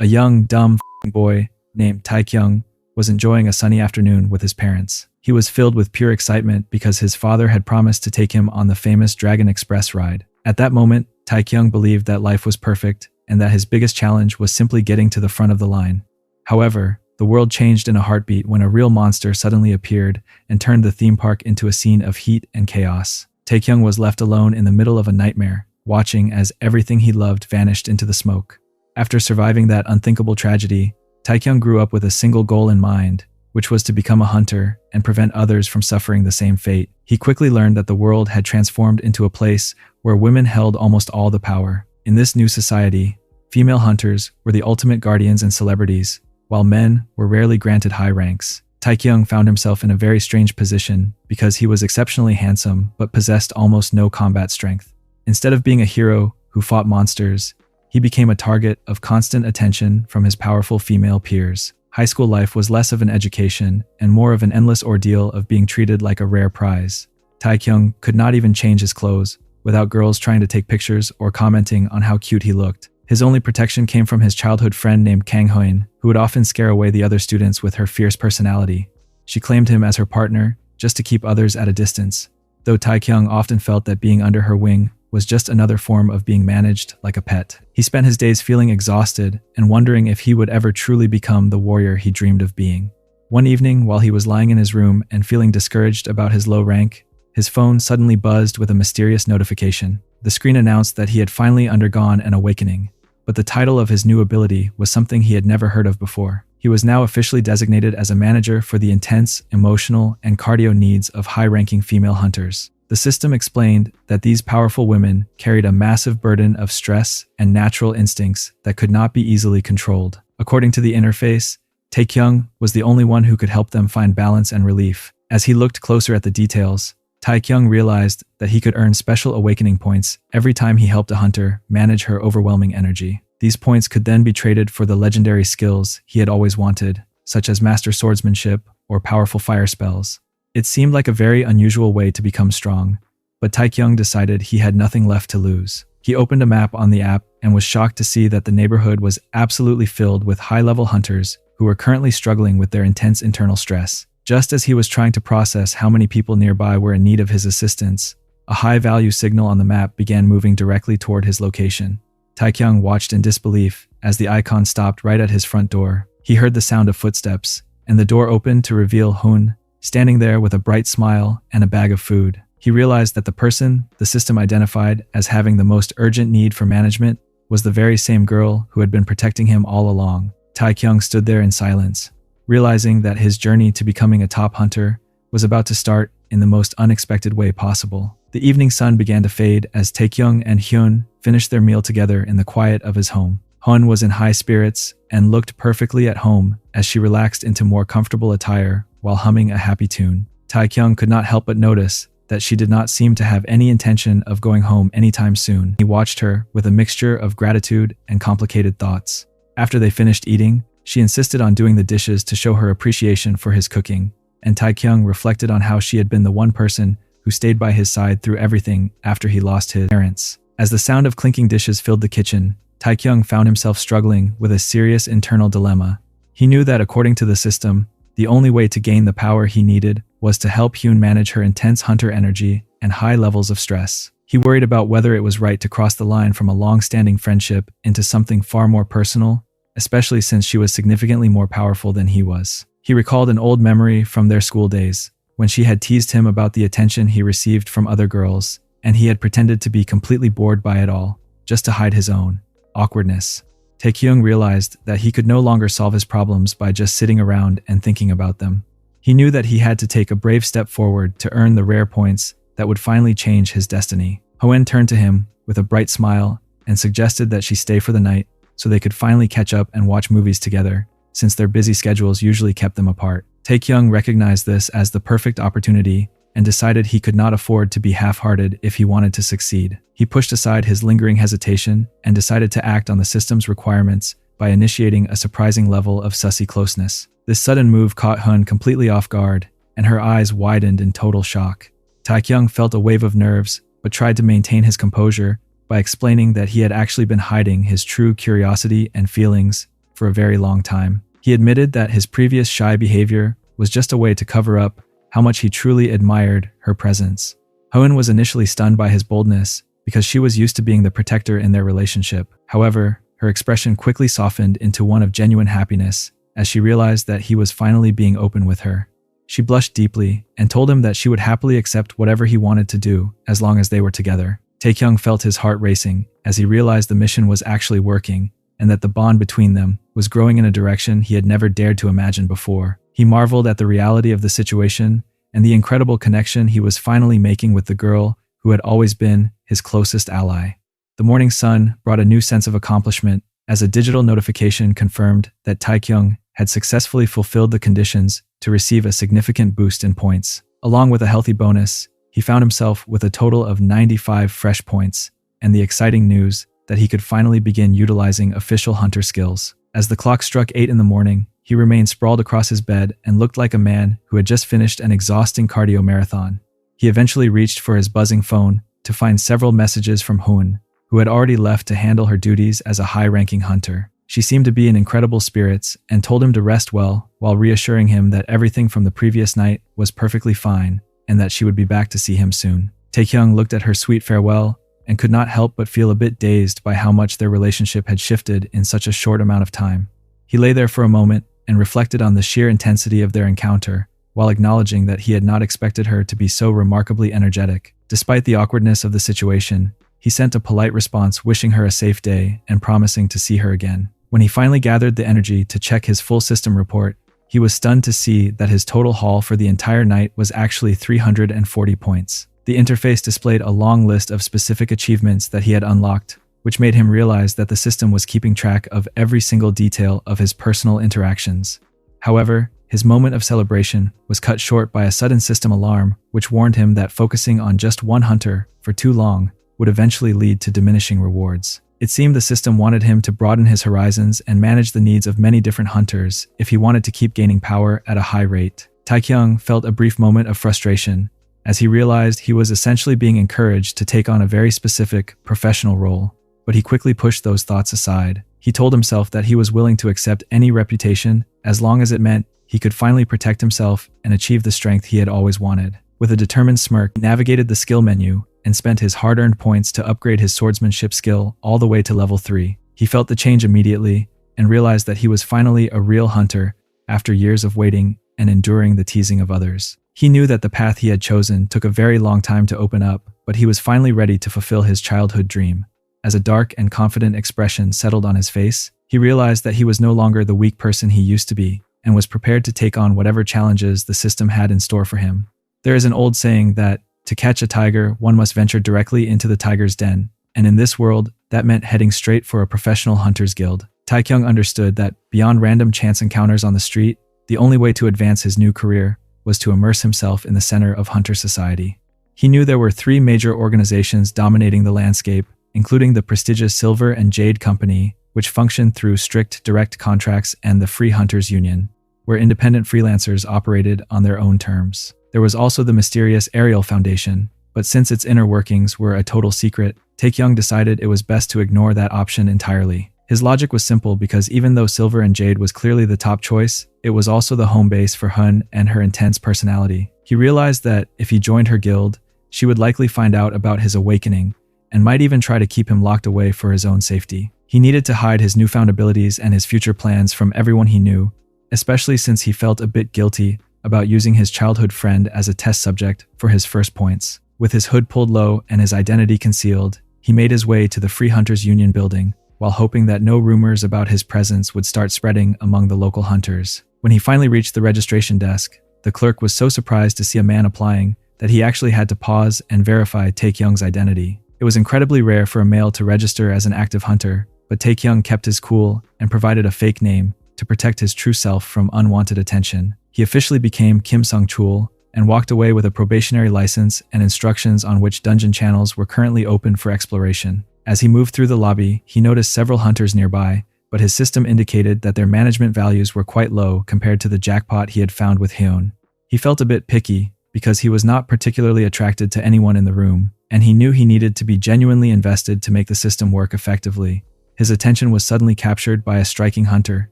A young, dumb boy named Taekyung was enjoying a sunny afternoon with his parents. He was filled with pure excitement because his father had promised to take him on the famous Dragon Express ride. At that moment, Taekyung believed that life was perfect and that his biggest challenge was simply getting to the front of the line. However, the world changed in a heartbeat when a real monster suddenly appeared and turned the theme park into a scene of heat and chaos. Taekyung was left alone in the middle of a nightmare, watching as everything he loved vanished into the smoke. After surviving that unthinkable tragedy, Taekyung grew up with a single goal in mind, which was to become a hunter and prevent others from suffering the same fate. He quickly learned that the world had transformed into a place where women held almost all the power. In this new society, female hunters were the ultimate guardians and celebrities, while men were rarely granted high ranks. Taekyung found himself in a very strange position because he was exceptionally handsome but possessed almost no combat strength. Instead of being a hero who fought monsters, he became a target of constant attention from his powerful female peers. High school life was less of an education and more of an endless ordeal of being treated like a rare prize. Taekyung could not even change his clothes without girls trying to take pictures or commenting on how cute he looked. His only protection came from his childhood friend named Hoin, who would often scare away the other students with her fierce personality. She claimed him as her partner just to keep others at a distance, though Taekyung often felt that being under her wing was just another form of being managed like a pet. He spent his days feeling exhausted and wondering if he would ever truly become the warrior he dreamed of being. One evening, while he was lying in his room and feeling discouraged about his low rank, his phone suddenly buzzed with a mysterious notification. The screen announced that he had finally undergone an awakening, but the title of his new ability was something he had never heard of before. He was now officially designated as a manager for the intense, emotional, and cardio needs of high-ranking female hunters. The system explained that these powerful women carried a massive burden of stress and natural instincts that could not be easily controlled. According to the interface, Taekyung was the only one who could help them find balance and relief. As he looked closer at the details, Taekyung realized that he could earn special awakening points every time he helped a hunter manage her overwhelming energy. These points could then be traded for the legendary skills he had always wanted, such as master swordsmanship or powerful fire spells. It seemed like a very unusual way to become strong, but Taekyung decided he had nothing left to lose. He opened a map on the app and was shocked to see that the neighborhood was absolutely filled with high-level hunters who were currently struggling with their intense internal stress. Just as he was trying to process how many people nearby were in need of his assistance, a high-value signal on the map began moving directly toward his location. Taekyung watched in disbelief as the icon stopped right at his front door. He heard the sound of footsteps, and the door opened to reveal Hoin, standing there with a bright smile and a bag of food. He realized that the person the system identified as having the most urgent need for management was the very same girl who had been protecting him all along. Taekyung stood there in silence, realizing that his journey to becoming a top hunter was about to start in the most unexpected way possible. The evening sun began to fade as Taekyung and Hyun finished their meal together in the quiet of his home. Hoin was in high spirits and looked perfectly at home as she relaxed into more comfortable attire while humming a happy tune. Taekyung could not help but notice that she did not seem to have any intention of going home anytime soon. He watched her with a mixture of gratitude and complicated thoughts. After they finished eating, she insisted on doing the dishes to show her appreciation for his cooking, and Taekyung reflected on how she had been the one person who stayed by his side through everything after he lost his parents. As the sound of clinking dishes filled the kitchen, Taekyung found himself struggling with a serious internal dilemma. He knew that according to the system, the only way to gain the power he needed was to help Hyun manage her intense hunter energy and high levels of stress. He worried about whether it was right to cross the line from a long-standing friendship into something far more personal, especially since she was significantly more powerful than he was. He recalled an old memory from their school days, when she had teased him about the attention he received from other girls, and he had pretended to be completely bored by it all, just to hide his own awkwardness. Taekyung realized that he could no longer solve his problems by just sitting around and thinking about them. He knew that he had to take a brave step forward to earn the rare points that would finally change his destiny. Hoin turned to him with a bright smile and suggested that she stay for the night so they could finally catch up and watch movies together, since their busy schedules usually kept them apart. Taekyung recognized this as the perfect opportunity and decided he could not afford to be half-hearted if he wanted to succeed. He pushed aside his lingering hesitation and decided to act on the system's requirements by initiating a surprising level of sussy closeness. This sudden move caught Hun completely off guard, and her eyes widened in total shock. Taekyung felt a wave of nerves, but tried to maintain his composure by explaining that he had actually been hiding his true curiosity and feelings for a very long time. He admitted that his previous shy behavior was just a way to cover up how much he truly admired her presence. Hoin was initially stunned by his boldness because she was used to being the protector in their relationship. However, her expression quickly softened into one of genuine happiness as she realized that he was finally being open with her. She blushed deeply and told him that she would happily accept whatever he wanted to do as long as they were together. Taekyung felt his heart racing as he realized the mission was actually working and that the bond between them was growing in a direction he had never dared to imagine before. He marveled at the reality of the situation and the incredible connection he was finally making with the girl who had always been his closest ally. The morning sun brought a new sense of accomplishment as a digital notification confirmed that Taekyung had successfully fulfilled the conditions to receive a significant boost in points. Along with a healthy bonus, he found himself with a total of 95 fresh points and the exciting news that he could finally begin utilizing official hunter skills. As the clock struck 8 in the morning, he remained sprawled across his bed and looked like a man who had just finished an exhausting cardio marathon. He eventually reached for his buzzing phone to find several messages from Hoin, who had already left to handle her duties as a high-ranking hunter. She seemed to be in incredible spirits and told him to rest well while reassuring him that everything from the previous night was perfectly fine and that she would be back to see him soon. Taekyung looked at her sweet farewell and could not help but feel a bit dazed by how much their relationship had shifted in such a short amount of time. He lay there for a moment and reflected on the sheer intensity of their encounter, while acknowledging that he had not expected her to be so remarkably energetic. Despite the awkwardness of the situation, he sent a polite response wishing her a safe day and promising to see her again. When he finally gathered the energy to check his full system report, he was stunned to see that his total haul for the entire night was actually 340 points. The interface displayed a long list of specific achievements that he had unlocked, which made him realize that the system was keeping track of every single detail of his personal interactions. However, his moment of celebration was cut short by a sudden system alarm, which warned him that focusing on just one hunter for too long would eventually lead to diminishing rewards. It seemed the system wanted him to broaden his horizons and manage the needs of many different hunters if he wanted to keep gaining power at a high rate. Taekyung felt a brief moment of frustration as he realized he was essentially being encouraged to take on a very specific, professional role, but he quickly pushed those thoughts aside. He told himself that he was willing to accept any reputation as long as it meant he could finally protect himself and achieve the strength he had always wanted. With a determined smirk, he navigated the skill menu and spent his hard-earned points to upgrade his swordsmanship skill all the way to level 3. He felt the change immediately and realized that he was finally a real hunter after years of waiting and enduring the teasing of others. He knew that the path he had chosen took a very long time to open up, but he was finally ready to fulfill his childhood dream. As a dark and confident expression settled on his face, he realized that he was no longer the weak person he used to be and was prepared to take on whatever challenges the system had in store for him. There is an old saying that to catch a tiger, one must venture directly into the tiger's den, and in this world, that meant heading straight for a professional hunter's guild. Taekyung understood that beyond random chance encounters on the street, the only way to advance his new career was to immerse himself in the center of hunter society. He knew there were 3 major organizations dominating the landscape, including the prestigious Silver and Jade Company, which functioned through strict direct contracts, and the Free Hunters Union, where independent freelancers operated on their own terms. There was also the mysterious Ariel Foundation, but since its inner workings were a total secret, Taekyung decided it was best to ignore that option entirely. His logic was simple because even though Silver and Jade was clearly the top choice, it was also the home base for Hoin and her intense personality. He realized that if he joined her guild, she would likely find out about his awakening and might even try to keep him locked away for his own safety. He needed to hide his newfound abilities and his future plans from everyone he knew, especially since he felt a bit guilty about using his childhood friend as a test subject for his first points. With his hood pulled low and his identity concealed, he made his way to the Free Hunters Union building, while hoping that no rumors about his presence would start spreading among the local hunters. When he finally reached the registration desk, the clerk was so surprised to see a man applying that he actually had to pause and verify Taekyung's identity. It was incredibly rare for a male to register as an active hunter, but Taekyung kept his cool and provided a fake name to protect his true self from unwanted attention. He officially became Kim Sung-chul and walked away with a probationary license and instructions on which dungeon channels were currently open for exploration. As he moved through the lobby, he noticed several hunters nearby, but his system indicated that their management values were quite low compared to the jackpot he had found with Hoin. He felt a bit picky because he was not particularly attracted to anyone in the room, and he knew he needed to be genuinely invested to make the system work effectively. His attention was suddenly captured by a striking hunter,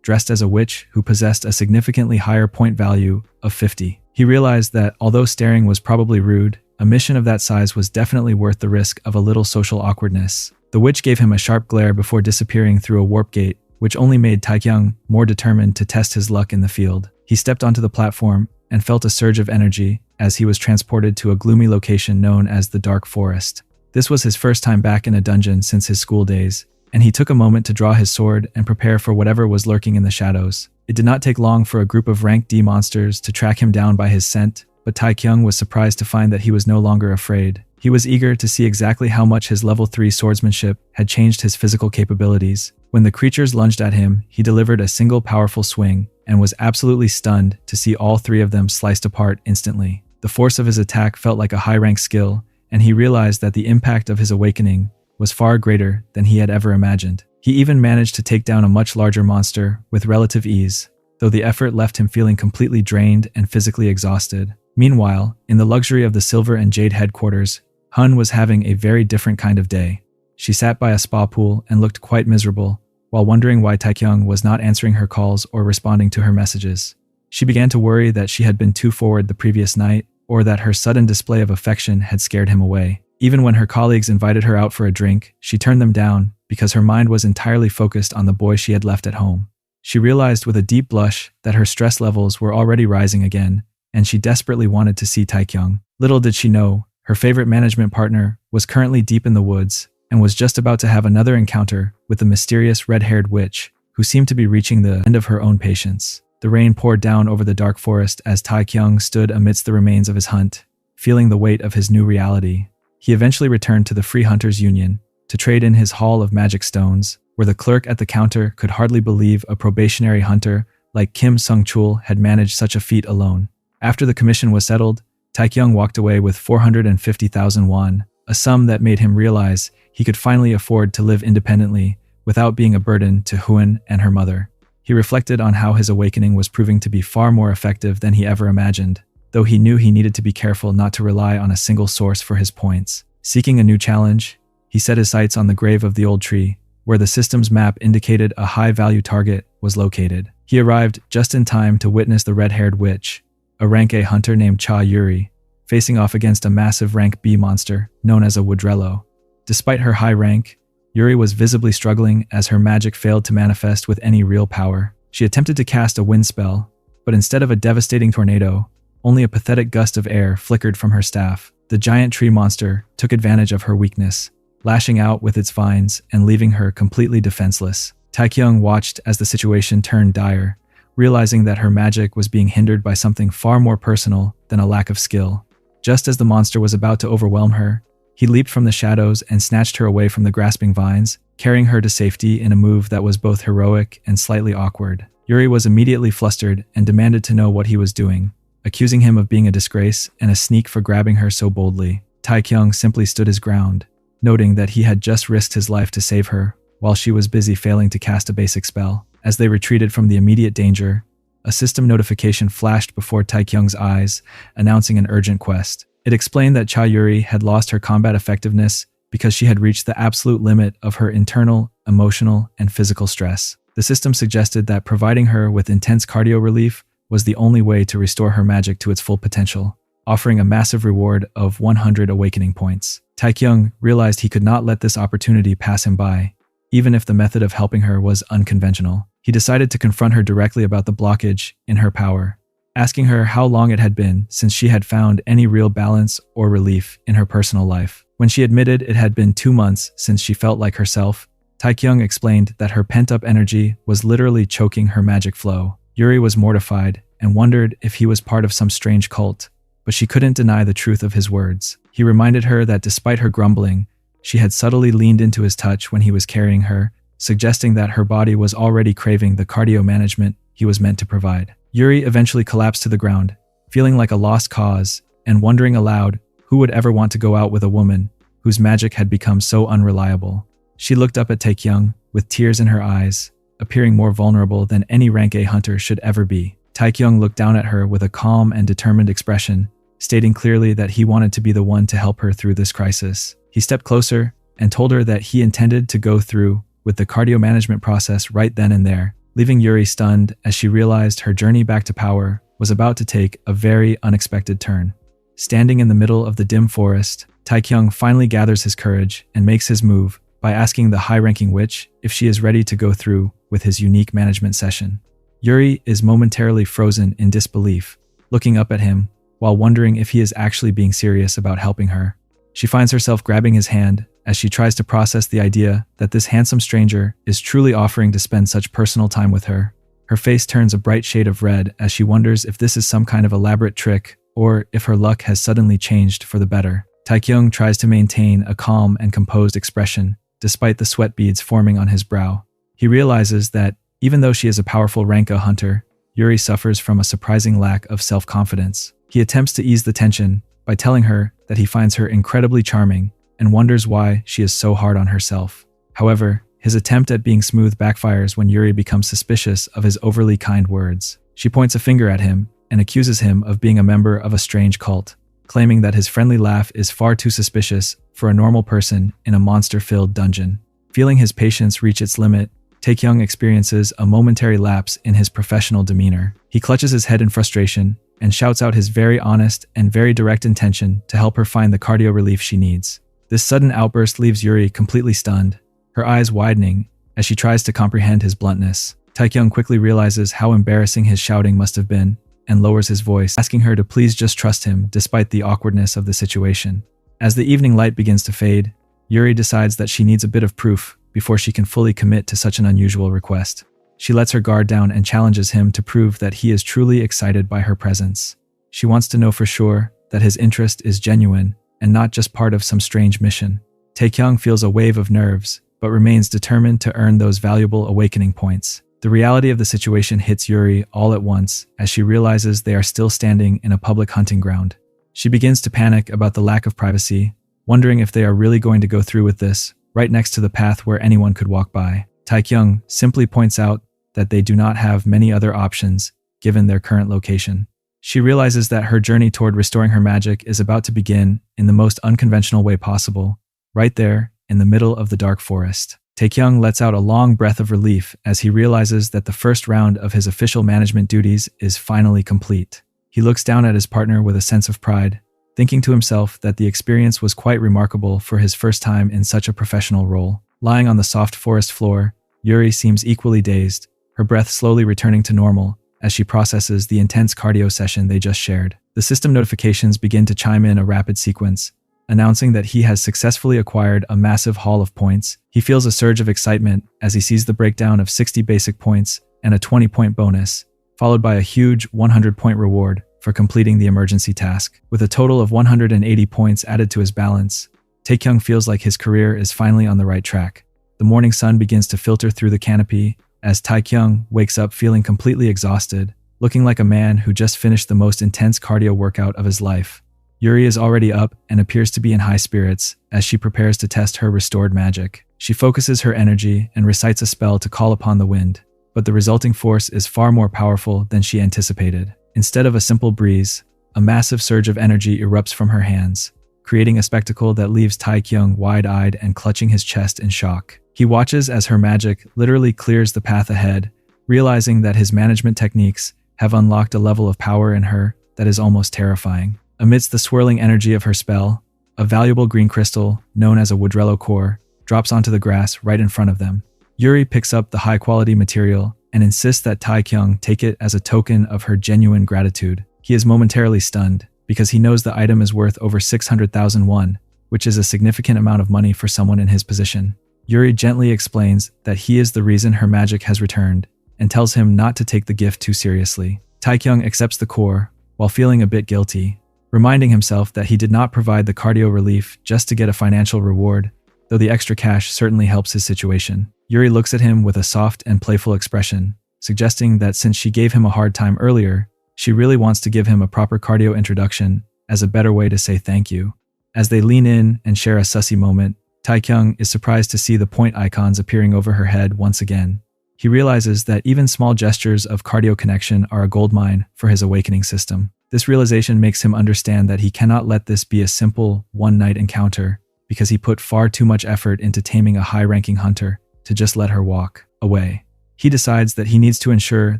dressed as a witch who possessed a significantly higher point value of 50. He realized that although staring was probably rude, a mission of that size was definitely worth the risk of a little social awkwardness. The witch gave him a sharp glare before disappearing through a warp gate, which only made Taekyung more determined to test his luck in the field. He stepped onto the platform and felt a surge of energy as he was transported to a gloomy location known as the Dark Forest. This was his first time back in a dungeon since his school days, and he took a moment to draw his sword and prepare for whatever was lurking in the shadows. It did not take long for a group of rank D monsters to track him down by his scent, but Taekyung was surprised to find that he was no longer afraid. He was eager to see exactly how much his level 3 swordsmanship had changed his physical capabilities. When the creatures lunged at him, he delivered a single powerful swing and was absolutely stunned to see all three of them sliced apart instantly. The force of his attack felt like a high-rank skill, and he realized that the impact of his awakening was far greater than he had ever imagined. He even managed to take down a much larger monster with relative ease, though the effort left him feeling completely drained and physically exhausted. Meanwhile, in the luxury of the Silver and Jade headquarters, Hun was having a very different kind of day. She sat by a spa pool and looked quite miserable, while wondering why Taekyung was not answering her calls or responding to her messages. She began to worry that she had been too forward the previous night, or that her sudden display of affection had scared him away. Even when her colleagues invited her out for a drink, she turned them down because her mind was entirely focused on the boy she had left at home. She realized with a deep blush that her stress levels were already rising again, and she desperately wanted to see Taekyung. Little did she know, her favorite management partner was currently deep in the woods and was just about to have another encounter with the mysterious red-haired witch who seemed to be reaching the end of her own patience. The rain poured down over the dark forest as Taekyung stood amidst the remains of his hunt, feeling the weight of his new reality. He eventually returned to the Free Hunters Union to trade in his haul of magic stones, where the clerk at the counter could hardly believe a probationary hunter like Kim Sung-chul had managed such a feat alone. After the commission was settled, Taekyung walked away with 450,000 won, a sum that made him realize he could finally afford to live independently without being a burden to Hoin and her mother. He reflected on how his awakening was proving to be far more effective than he ever imagined, though he knew he needed to be careful not to rely on a single source for his points. Seeking a new challenge, he set his sights on the grave of the old tree, where the system's map indicated a high-value target was located. He arrived just in time to witness the red-haired witch, a rank A hunter named Cha Yuri, facing off against a massive rank B monster known as a Woodrello. Despite her high rank, Yuri was visibly struggling as her magic failed to manifest with any real power. She attempted to cast a wind spell, but instead of a devastating tornado, only a pathetic gust of air flickered from her staff. The giant tree monster took advantage of her weakness, lashing out with its vines and leaving her completely defenseless. Taekyung watched as the situation turned dire, realizing that her magic was being hindered by something far more personal than a lack of skill. Just as the monster was about to overwhelm her, he leaped from the shadows and snatched her away from the grasping vines, carrying her to safety in a move that was both heroic and slightly awkward. Yuri was immediately flustered and demanded to know what he was doing, accusing him of being a disgrace and a sneak for grabbing her so boldly. Taekyung simply stood his ground, noting that he had just risked his life to save her, while she was busy failing to cast a basic spell. As they retreated from the immediate danger, a system notification flashed before Taekyung's eyes, announcing an urgent quest. It explained that Cha Yuri had lost her combat effectiveness because she had reached the absolute limit of her internal, emotional, and physical stress. The system suggested that providing her with intense cardio relief was the only way to restore her magic to its full potential, offering a massive reward of 100 awakening points. Taekyung realized he could not let this opportunity pass him by, even if the method of helping her was unconventional. He decided to confront her directly about the blockage in her power, asking her how long it had been since she had found any real balance or relief in her personal life. When she admitted it had been 2 months since she felt like herself, Taekyung explained that her pent-up energy was literally choking her magic flow. Yuri was mortified and wondered if he was part of some strange cult, but she couldn't deny the truth of his words. He reminded her that despite her grumbling, she had subtly leaned into his touch when he was carrying her, suggesting that her body was already craving the cardio management he was meant to provide. Yuri eventually collapsed to the ground, feeling like a lost cause and wondering aloud who would ever want to go out with a woman whose magic had become so unreliable. She looked up at Taekyung with tears in her eyes, appearing more vulnerable than any rank A hunter should ever be. Taekyung looked down at her with a calm and determined expression, stating clearly that he wanted to be the one to help her through this crisis. He stepped closer and told her that he intended to go through with the cardio management process right then and there, leaving Yuri stunned as she realized her journey back to power was about to take a very unexpected turn. Standing in the middle of the dim forest, Taekyung finally gathers his courage and makes his move by asking the high-ranking witch if she is ready to go through with his unique management session. Yuri is momentarily frozen in disbelief, looking up at him while wondering if he is actually being serious about helping her. She finds herself grabbing his hand as she tries to process the idea that this handsome stranger is truly offering to spend such personal time with her. Her face turns a bright shade of red as she wonders if this is some kind of elaborate trick or if her luck has suddenly changed for the better. Taekyung tries to maintain a calm and composed expression despite the sweat beads forming on his brow. He realizes that even though she is a powerful Ranka hunter, Yuri suffers from a surprising lack of self-confidence. He attempts to ease the tension by telling her that he finds her incredibly charming and wonders why she is so hard on herself. However, his attempt at being smooth backfires when Yuri becomes suspicious of his overly kind words. She points a finger at him and accuses him of being a member of a strange cult, claiming that his friendly laugh is far too suspicious for a normal person in a monster-filled dungeon. Feeling his patience reach its limit, Taekyung experiences a momentary lapse in his professional demeanor. He clutches his head in frustration and shouts out his very honest and very direct intention to help her find the cardio relief she needs. This sudden outburst leaves Yuri completely stunned, her eyes widening as she tries to comprehend his bluntness. Taekyung quickly realizes how embarrassing his shouting must have been and lowers his voice, asking her to please just trust him despite the awkwardness of the situation. As the evening light begins to fade, Yuri decides that she needs a bit of proof before she can fully commit to such an unusual request. She lets her guard down and challenges him to prove that he is truly excited by her presence. She wants to know for sure that his interest is genuine and not just part of some strange mission. Taekyung feels a wave of nerves, but remains determined to earn those valuable awakening points. The reality of the situation hits Yuri all at once as she realizes they are still standing in a public hunting ground. She begins to panic about the lack of privacy, wondering if they are really going to go through with this, right next to the path where anyone could walk by. Taekyung simply points out that they do not have many other options given their current location. She realizes that her journey toward restoring her magic is about to begin in the most unconventional way possible, right there in the middle of the dark forest. Taekyung lets out a long breath of relief as he realizes that the first round of his official management duties is finally complete. He looks down at his partner with a sense of pride, thinking to himself that the experience was quite remarkable for his first time in such a professional role. Lying on the soft forest floor, Yuri seems equally dazed, her breath slowly returning to normal as she processes the intense cardio session they just shared. The system notifications begin to chime in a rapid sequence, announcing that he has successfully acquired a massive haul of points. He feels a surge of excitement as he sees the breakdown of 60 basic points and a 20-point bonus, followed by a huge 100-point reward for completing the emergency task. With a total of 180 points added to his balance, Taekyung feels like his career is finally on the right track. The morning sun begins to filter through the canopy as Taekyung wakes up feeling completely exhausted, looking like a man who just finished the most intense cardio workout of his life. Yuri is already up and appears to be in high spirits as she prepares to test her restored magic. She focuses her energy and recites a spell to call upon the wind, but the resulting force is far more powerful than she anticipated. Instead of a simple breeze, a massive surge of energy erupts from her hands, creating a spectacle that leaves Taekyung wide-eyed and clutching his chest in shock. He watches as her magic literally clears the path ahead, realizing that his management techniques have unlocked a level of power in her that is almost terrifying. Amidst the swirling energy of her spell, a valuable green crystal, known as a Woodrello core, drops onto the grass right in front of them. Yuri picks up the high-quality material and insists that Taekyung take it as a token of her genuine gratitude. He is momentarily stunned, because he knows the item is worth over 600,000 won, which is a significant amount of money for someone in his position. Yuri gently explains that he is the reason her magic has returned, and tells him not to take the gift too seriously. Taekyung accepts the core, while feeling a bit guilty, reminding himself that he did not provide the cardio relief just to get a financial reward, though the extra cash certainly helps his situation. Yuri looks at him with a soft and playful expression, suggesting that since she gave him a hard time earlier, she really wants to give him a proper cardio introduction as a better way to say thank you. As they lean in and share a sussy moment, Taekyung is surprised to see the point icons appearing over her head once again. He realizes that even small gestures of cardio connection are a goldmine for his awakening system. This realization makes him understand that he cannot let this be a simple one-night encounter, because he put far too much effort into taming a high-ranking hunter to just let her walk away. He decides that he needs to ensure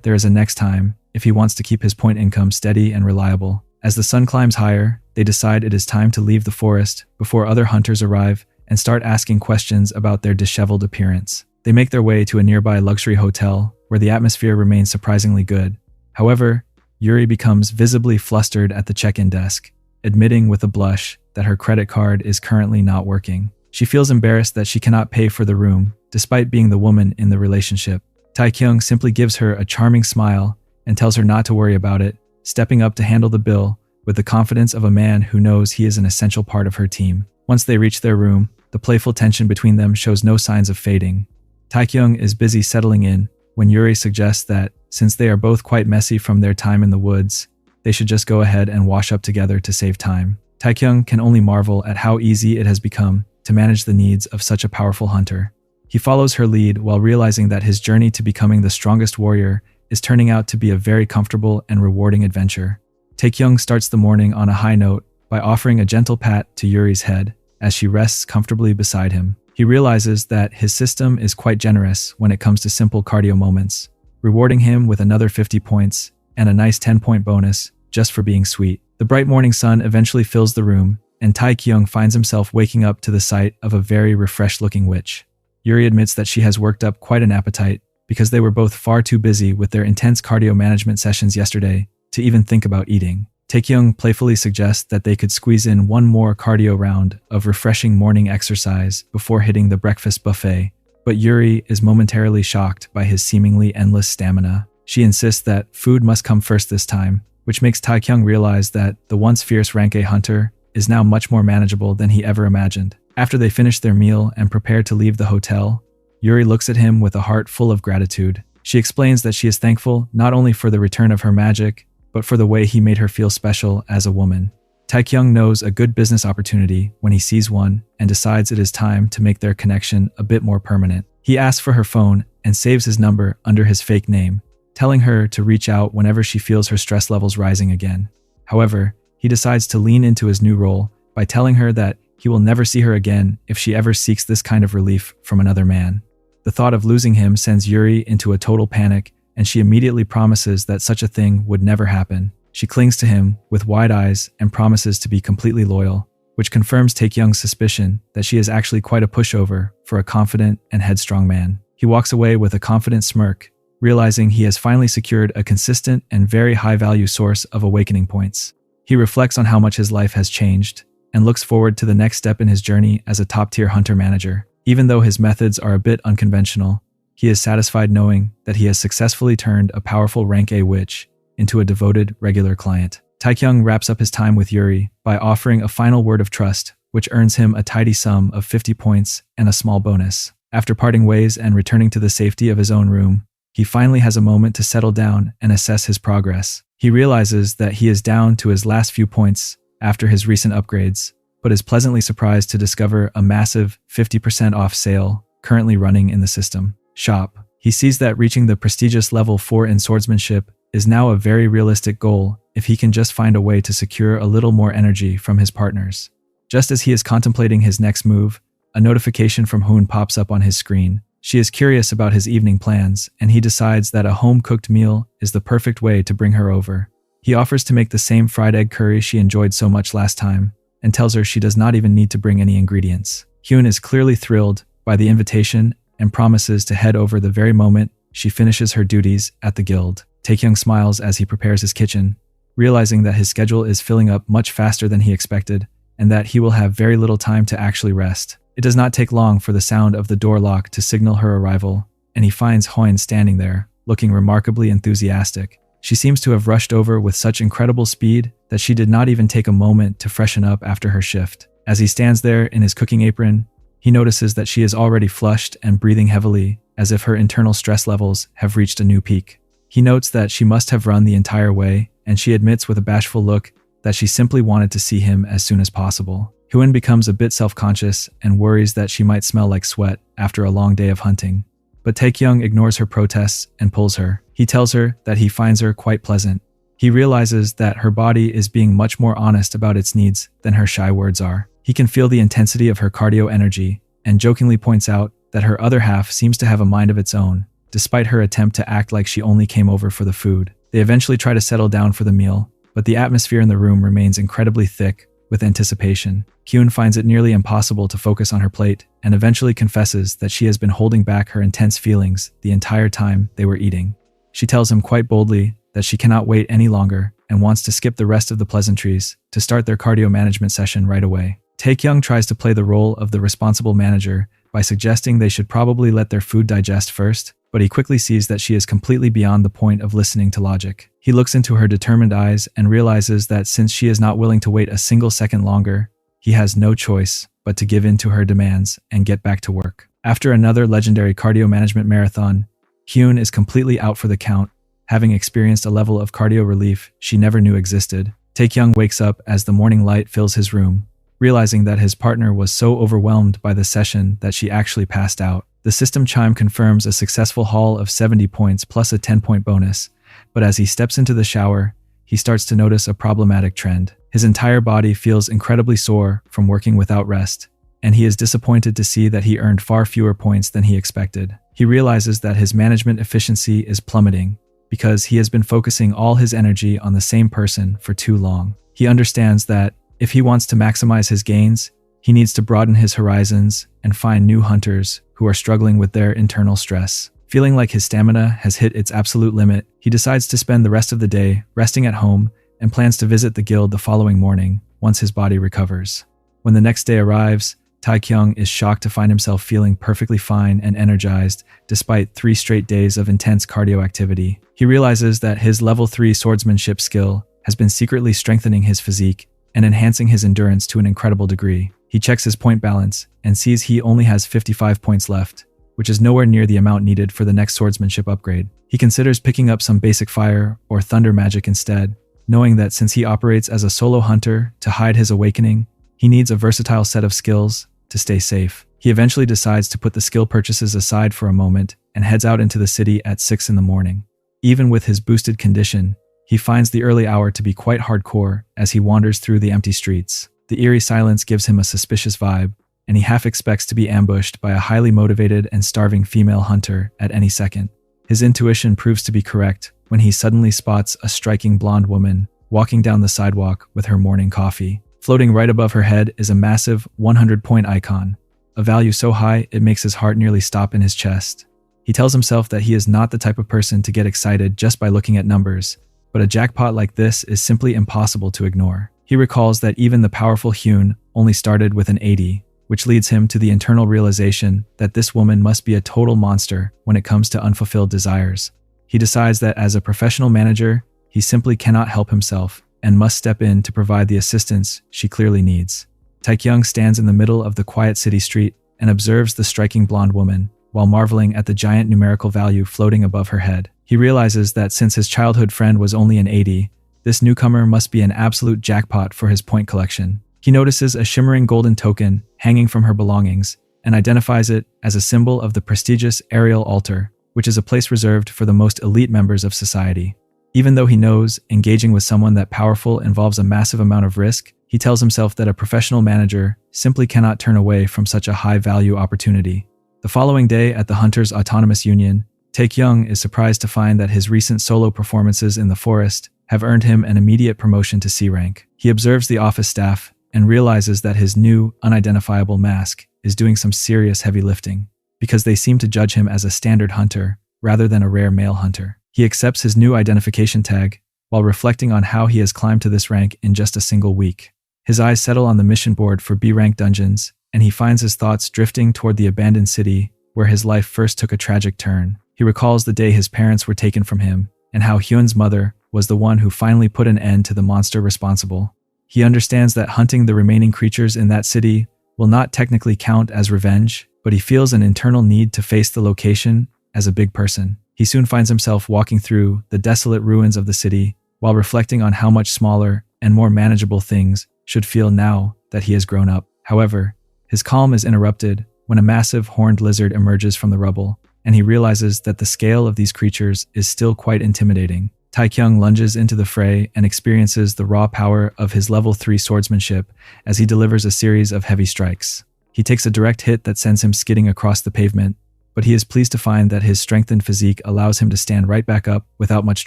there is a next time if he wants to keep his point income steady and reliable. As the sun climbs higher, they decide it is time to leave the forest before other hunters arrive and start asking questions about their disheveled appearance. They make their way to a nearby luxury hotel where the atmosphere remains surprisingly good. However, Yuri becomes visibly flustered at the check-in desk, admitting with a blush that her credit card is currently not working. She feels embarrassed that she cannot pay for the room, despite being the woman in the relationship. Taekyung simply gives her a charming smile and tells her not to worry about it, stepping up to handle the bill with the confidence of a man who knows he is an essential part of her team. Once they reach their room, the playful tension between them shows no signs of fading. Taekyung is busy settling in when Yuri suggests that, since they are both quite messy from their time in the woods, they should just go ahead and wash up together to save time. Taekyung can only marvel at how easy it has become to manage the needs of such a powerful hunter. He follows her lead while realizing that his journey to becoming the strongest warrior is turning out to be a very comfortable and rewarding adventure. Taekyung starts the morning on a high note by offering a gentle pat to Yuri's head as she rests comfortably beside him. He realizes that his system is quite generous when it comes to simple cardio moments, rewarding him with another 50 points and a nice 10-point bonus just for being sweet. The bright morning sun eventually fills the room, and Taekyung finds himself waking up to the sight of a very refreshed-looking witch. Yuri admits that she has worked up quite an appetite because they were both far too busy with their intense cardio management sessions yesterday to even think about eating. Taekyung playfully suggests that they could squeeze in one more cardio round of refreshing morning exercise before hitting the breakfast buffet, but Yuri is momentarily shocked by his seemingly endless stamina. She insists that food must come first this time, which makes Taekyung realize that the once fierce rank A hunter is now much more manageable than he ever imagined. After they finish their meal and prepare to leave the hotel, Yuri looks at him with a heart full of gratitude. She explains that she is thankful not only for the return of her magic, but for the way he made her feel special as a woman. Taekyung knows a good business opportunity when he sees one and decides it is time to make their connection a bit more permanent. He asks for her phone and saves his number under his fake name, telling her to reach out whenever she feels her stress levels rising again. However, he decides to lean into his new role by telling her that he will never see her again if she ever seeks this kind of relief from another man. The thought of losing him sends Yuri into a total panic, and she immediately promises that such a thing would never happen. She clings to him with wide eyes and promises to be completely loyal, which confirms Taekyung's suspicion that she is actually quite a pushover for a confident and headstrong man. He walks away with a confident smirk, realizing he has finally secured a consistent and very high-value source of awakening points. He reflects on how much his life has changed and looks forward to the next step in his journey as a top-tier hunter-manager. Even though his methods are a bit unconventional, he is satisfied knowing that he has successfully turned a powerful rank A witch into a devoted regular client. Taekyung wraps up his time with Yuri by offering a final word of trust, which earns him a tidy sum of 50 points and a small bonus. After parting ways and returning to the safety of his own room, he finally has a moment to settle down and assess his progress. He realizes that he is down to his last few points after his recent upgrades, but is pleasantly surprised to discover a massive 50% off sale currently running in the system shop. He sees that reaching the prestigious level 4 in swordsmanship is now a very realistic goal if he can just find a way to secure a little more energy from his partners. Just as he is contemplating his next move, a notification from Hoin pops up on his screen. She is curious about his evening plans, and he decides that a home-cooked meal is the perfect way to bring her over. He offers to make the same fried egg curry she enjoyed so much last time, and tells her she does not even need to bring any ingredients. Hoin is clearly thrilled by the invitation and promises to head over the very moment she finishes her duties at the guild. Taekyung smiles as he prepares his kitchen, realizing that his schedule is filling up much faster than he expected, and that he will have very little time to actually rest. It does not take long for the sound of the door lock to signal her arrival, and he finds Hoin standing there, looking remarkably enthusiastic. She seems to have rushed over with such incredible speed that she did not even take a moment to freshen up after her shift. As he stands there in his cooking apron, he notices that she is already flushed and breathing heavily, as if her internal stress levels have reached a new peak. He notes that she must have run the entire way, and she admits with a bashful look that she simply wanted to see him as soon as possible. Hoin becomes a bit self-conscious and worries that she might smell like sweat after a long day of hunting. But Taekyung ignores her protests and pulls her. He tells her that he finds her quite pleasant. He realizes that her body is being much more honest about its needs than her shy words are. He can feel the intensity of her cardio energy and jokingly points out that her other half seems to have a mind of its own, despite her attempt to act like she only came over for the food. They eventually try to settle down for the meal, but the atmosphere in the room remains incredibly thick with anticipation. Kyun finds it nearly impossible to focus on her plate and eventually confesses that she has been holding back her intense feelings the entire time they were eating. She tells him quite boldly that she cannot wait any longer and wants to skip the rest of the pleasantries to start their cardio management session right away. Taekyung tries to play the role of the responsible manager by suggesting they should probably let their food digest first, but he quickly sees that she is completely beyond the point of listening to logic. He looks into her determined eyes and realizes that since she is not willing to wait a single second longer, he has no choice but to give in to her demands and get back to work. After another legendary cardio management marathon, Hyun is completely out for the count, having experienced a level of cardio relief she never knew existed. Taekyung wakes up as the morning light fills his room, realizing that his partner was so overwhelmed by the session that she actually passed out. The system chime confirms a successful haul of 70 points plus a 10-point bonus, but as he steps into the shower, he starts to notice a problematic trend. His entire body feels incredibly sore from working without rest, and he is disappointed to see that he earned far fewer points than he expected. He realizes that his management efficiency is plummeting because he has been focusing all his energy on the same person for too long. He understands that if he wants to maximize his gains, he needs to broaden his horizons and find new hunters who are struggling with their internal stress. Feeling like his stamina has hit its absolute limit, he decides to spend the rest of the day resting at home and plans to visit the guild the following morning once his body recovers. When the next day arrives, Taekyung is shocked to find himself feeling perfectly fine and energized despite 3 straight days of intense cardio activity. He realizes that his level 3 swordsmanship skill has been secretly strengthening his physique and enhancing his endurance to an incredible degree. He checks his point balance and sees he only has 55 points left, which is nowhere near the amount needed for the next swordsmanship upgrade. He considers picking up some basic fire or thunder magic instead, knowing that since he operates as a solo hunter to hide his awakening, he needs a versatile set of skills to stay safe. He eventually decides to put the skill purchases aside for a moment and heads out into the city at 6 in the morning. Even with his boosted condition, he finds the early hour to be quite hardcore as he wanders through the empty streets. The eerie silence gives him a suspicious vibe, and he half expects to be ambushed by a highly motivated and starving female hunter at any second. His intuition proves to be correct when he suddenly spots a striking blonde woman walking down the sidewalk with her morning coffee. Floating right above her head is a massive 100-point icon, a value so high it makes his heart nearly stop in his chest. He tells himself that he is not the type of person to get excited just by looking at numbers, but a jackpot like this is simply impossible to ignore. He recalls that even the powerful Hyun only started with an 80, which leads him to the internal realization that this woman must be a total monster when it comes to unfulfilled desires. He decides that as a professional manager, he simply cannot help himself and must step in to provide the assistance she clearly needs. Taekyung stands in the middle of the quiet city street and observes the striking blonde woman, while marveling at the giant numerical value floating above her head. He realizes that since his childhood friend was only an 80, this newcomer must be an absolute jackpot for his point collection. He notices a shimmering golden token hanging from her belongings and identifies it as a symbol of the prestigious aerial altar, which is a place reserved for the most elite members of society. Even though he knows engaging with someone that powerful involves a massive amount of risk, he tells himself that a professional manager simply cannot turn away from such a high-value opportunity. The following day at the Hunters' Autonomous Union, Taekyung is surprised to find that his recent solo performances in the forest have earned him an immediate promotion to C rank. He observes the office staff and realizes that his new, unidentifiable mask is doing some serious heavy lifting, because they seem to judge him as a standard hunter rather than a rare male hunter. He accepts his new identification tag while reflecting on how he has climbed to this rank in just a single week. His eyes settle on the mission board for B-rank dungeons, and he finds his thoughts drifting toward the abandoned city where his life first took a tragic turn. He recalls the day his parents were taken from him, and how Hyun's mother was the one who finally put an end to the monster responsible. He understands that hunting the remaining creatures in that city will not technically count as revenge, but he feels an internal need to face the location as a big person. He soon finds himself walking through the desolate ruins of the city while reflecting on how much smaller and more manageable things should feel now that he has grown up. However, his calm is interrupted when a massive horned lizard emerges from the rubble, and he realizes that the scale of these creatures is still quite intimidating. Taekyung lunges into the fray and experiences the raw power of his level 3 swordsmanship as he delivers a series of heavy strikes. He takes a direct hit that sends him skidding across the pavement, but he is pleased to find that his strengthened physique allows him to stand right back up without much